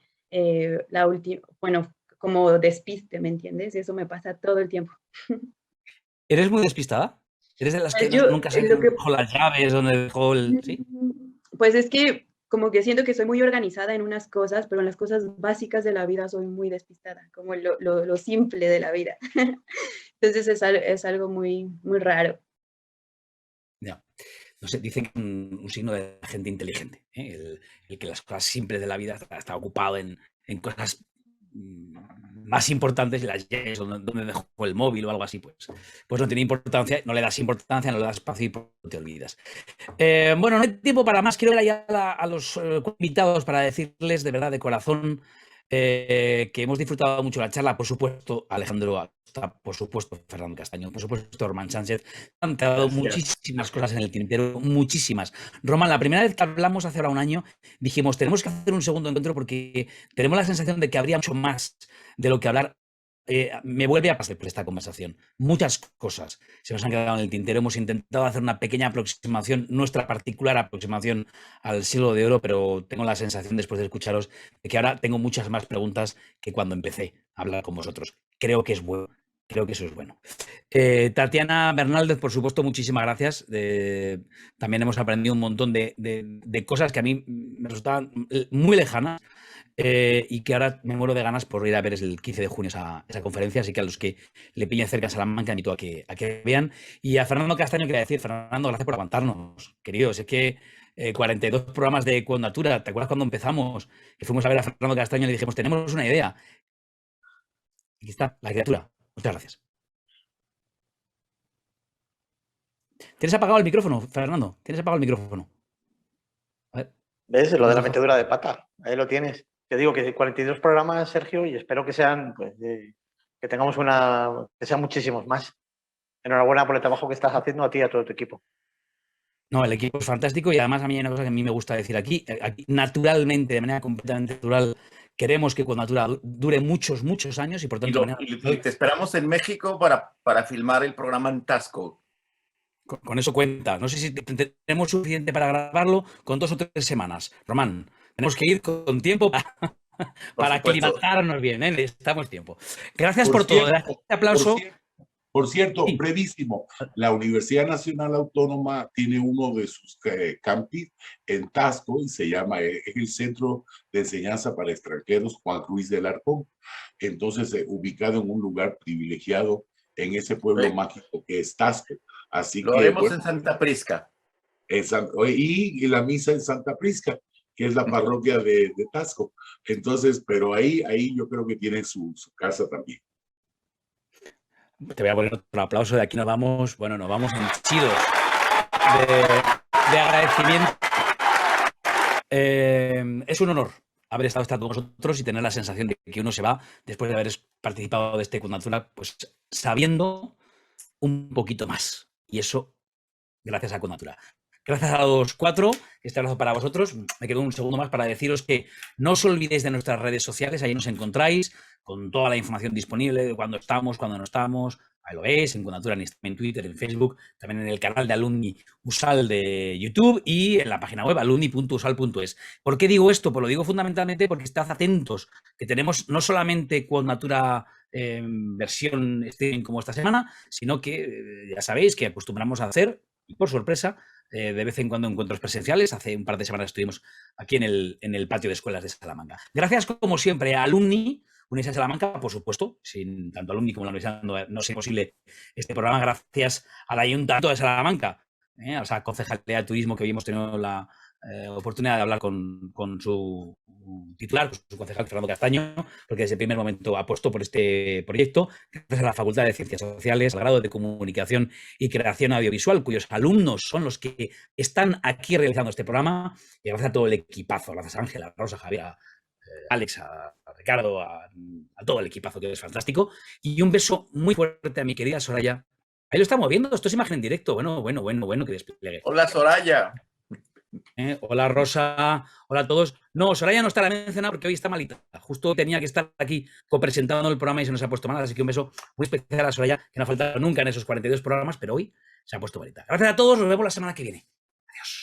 la última, bueno, como despiste, ¿me entiendes? Eso me pasa todo el tiempo. ¿Eres muy despistada? ¿Eres de las que nunca se dejó las llaves, donde dejó el...? ¿Sí? Pues es que como que siento que soy muy organizada en unas cosas, pero en las cosas básicas de la vida soy muy despistada, como lo simple de la vida. Entonces es algo muy, muy raro. Ya. No sé, dicen que un signo de gente inteligente, ¿eh? El que las cosas simples de la vida está ocupado en cosas más importantes, las llaves, donde dejó el móvil o algo así, pues no tiene importancia, no le das importancia, no le das espacio y te olvidas. Bueno, no hay tiempo para más. Quiero ir allá a los invitados para decirles de verdad, de corazón, que hemos disfrutado mucho la charla. Por supuesto, Alejandro Acosta, por supuesto, Fernando Castaño, por supuesto, Román Sánchez. Han quedado muchísimas cosas en el tintero, muchísimas. Román, la primera vez que hablamos hace ahora un año, dijimos, tenemos que hacer un segundo encuentro porque tenemos la sensación de que habría mucho más de lo que hablar. Me vuelve a pasar por esta conversación. Muchas cosas se nos han quedado en el tintero. Hemos intentado hacer una pequeña aproximación, nuestra particular aproximación al siglo de oro, pero tengo la sensación, después de escucharos, de que ahora tengo muchas más preguntas que cuando empecé a hablar con vosotros. Creo que es bueno. Creo que eso es bueno. Tatiana Bernaldez, por supuesto, muchísimas gracias. También hemos aprendido un montón de cosas que a mí me resultaban muy lejanas. Y que ahora me muero de ganas por ir a ver el 15 de junio esa conferencia, así que a los que le pillen cerca a Salamanca invito a que vean. Y a Fernando Castaño quería decir, Fernando, gracias por aguantarnos, queridos. Es que 42 programas de Cuondatura, ¿te acuerdas cuando empezamos? Que fuimos a ver a Fernando Castaño y le dijimos, tenemos una idea. Aquí está, la criatura. Muchas gracias. ¿Tienes apagado el micrófono, Fernando? ¿Tienes apagado el micrófono? A ver. ¿Ves? Lo de la metedura de pata. Ahí lo tienes. Te digo que 42 programas, Sergio, y espero que sean, pues, que tengamos que sean muchísimos más. Enhorabuena por el trabajo que estás haciendo a ti y a todo tu equipo. No, el equipo es fantástico y además a mí hay una cosa que a mí me gusta decir aquí naturalmente, de manera completamente natural, queremos que Cuando Natura dure muchos, muchos años y por tanto... Y te esperamos en México para filmar el programa en Tasco. Con eso cuenta. No sé si tenemos suficiente para grabarlo con 2 o 3 semanas. Román, tenemos que ir con tiempo para aclimatarnos bien, ¿eh? Necesitamos tiempo. Gracias por todo. Gracias. Un aplauso. Por cierto, Sí. brevísimo, la Universidad Nacional Autónoma tiene uno de sus campis en Tasco y se llama, es el Centro de Enseñanza para Extranjeros Juan Ruiz del Arcón. Entonces, ubicado en un lugar privilegiado en ese pueblo mágico que es Tasco. Así Lo que, haremos bueno, en Santa Prisca. Y la misa en Santa Prisca, que es la parroquia de Tasco. Entonces, pero ahí yo creo que tienen su casa también. Te voy a poner otro aplauso. De aquí nos vamos, bueno, nos vamos henchidos de agradecimiento. Es un honor haber estado con vosotros y tener la sensación de que uno se va después de haber participado de este Cuando Natura, pues sabiendo un poquito más. Y eso, gracias a Cuando Natura. Gracias a los 4, este abrazo para vosotros. Me quedo un segundo más para deciros que no os olvidéis de nuestras redes sociales, ahí nos encontráis con toda la información disponible de cuándo estamos, cuándo no estamos. Ahí lo veis, en Cuando Natura, en Twitter, en Facebook, también en el canal de Alumni Usal de YouTube y en la página web alumni.usal.es. ¿Por qué digo esto? Pues lo digo fundamentalmente porque estad atentos, que tenemos no solamente Cuando Natura versión streaming como esta semana, sino que ya sabéis que acostumbramos a hacer, y por sorpresa, de vez en cuando encuentros presenciales. Hace un par de semanas estuvimos aquí en el patio de escuelas de Salamanca. Gracias, como siempre, a Alumni, Universidad de Salamanca, por supuesto. Sin tanto Alumni como la universidad no sería posible este programa. Gracias al Ayuntamiento de Salamanca, a esa concejalía de turismo que hoy hemos tenido la oportunidad de hablar con su titular, con su concejal Fernando Castaño, porque desde el primer momento apostó por este proyecto. Gracias a la Facultad de Ciencias Sociales, al grado de Comunicación y Creación Audiovisual, cuyos alumnos son los que están aquí realizando este programa, y gracias a todo el equipazo, gracias a Ángela, a Rosa, a Javier, a Alex, a Ricardo, a todo el equipazo, que es fantástico. Y un beso muy fuerte a mi querida Soraya. Ahí lo estamos viendo, esto es imagen en directo. Bueno, que despliegue. Hola, Soraya. Hola, Rosa. Hola a todos. No, Soraya no está, la mencionada porque hoy está malita. Justo tenía que estar aquí copresentando el programa y se nos ha puesto mal. Así que un beso muy especial a Soraya, que no ha faltado nunca en esos 42 programas, pero hoy se ha puesto malita. Gracias a todos, nos vemos la semana que viene. Adiós.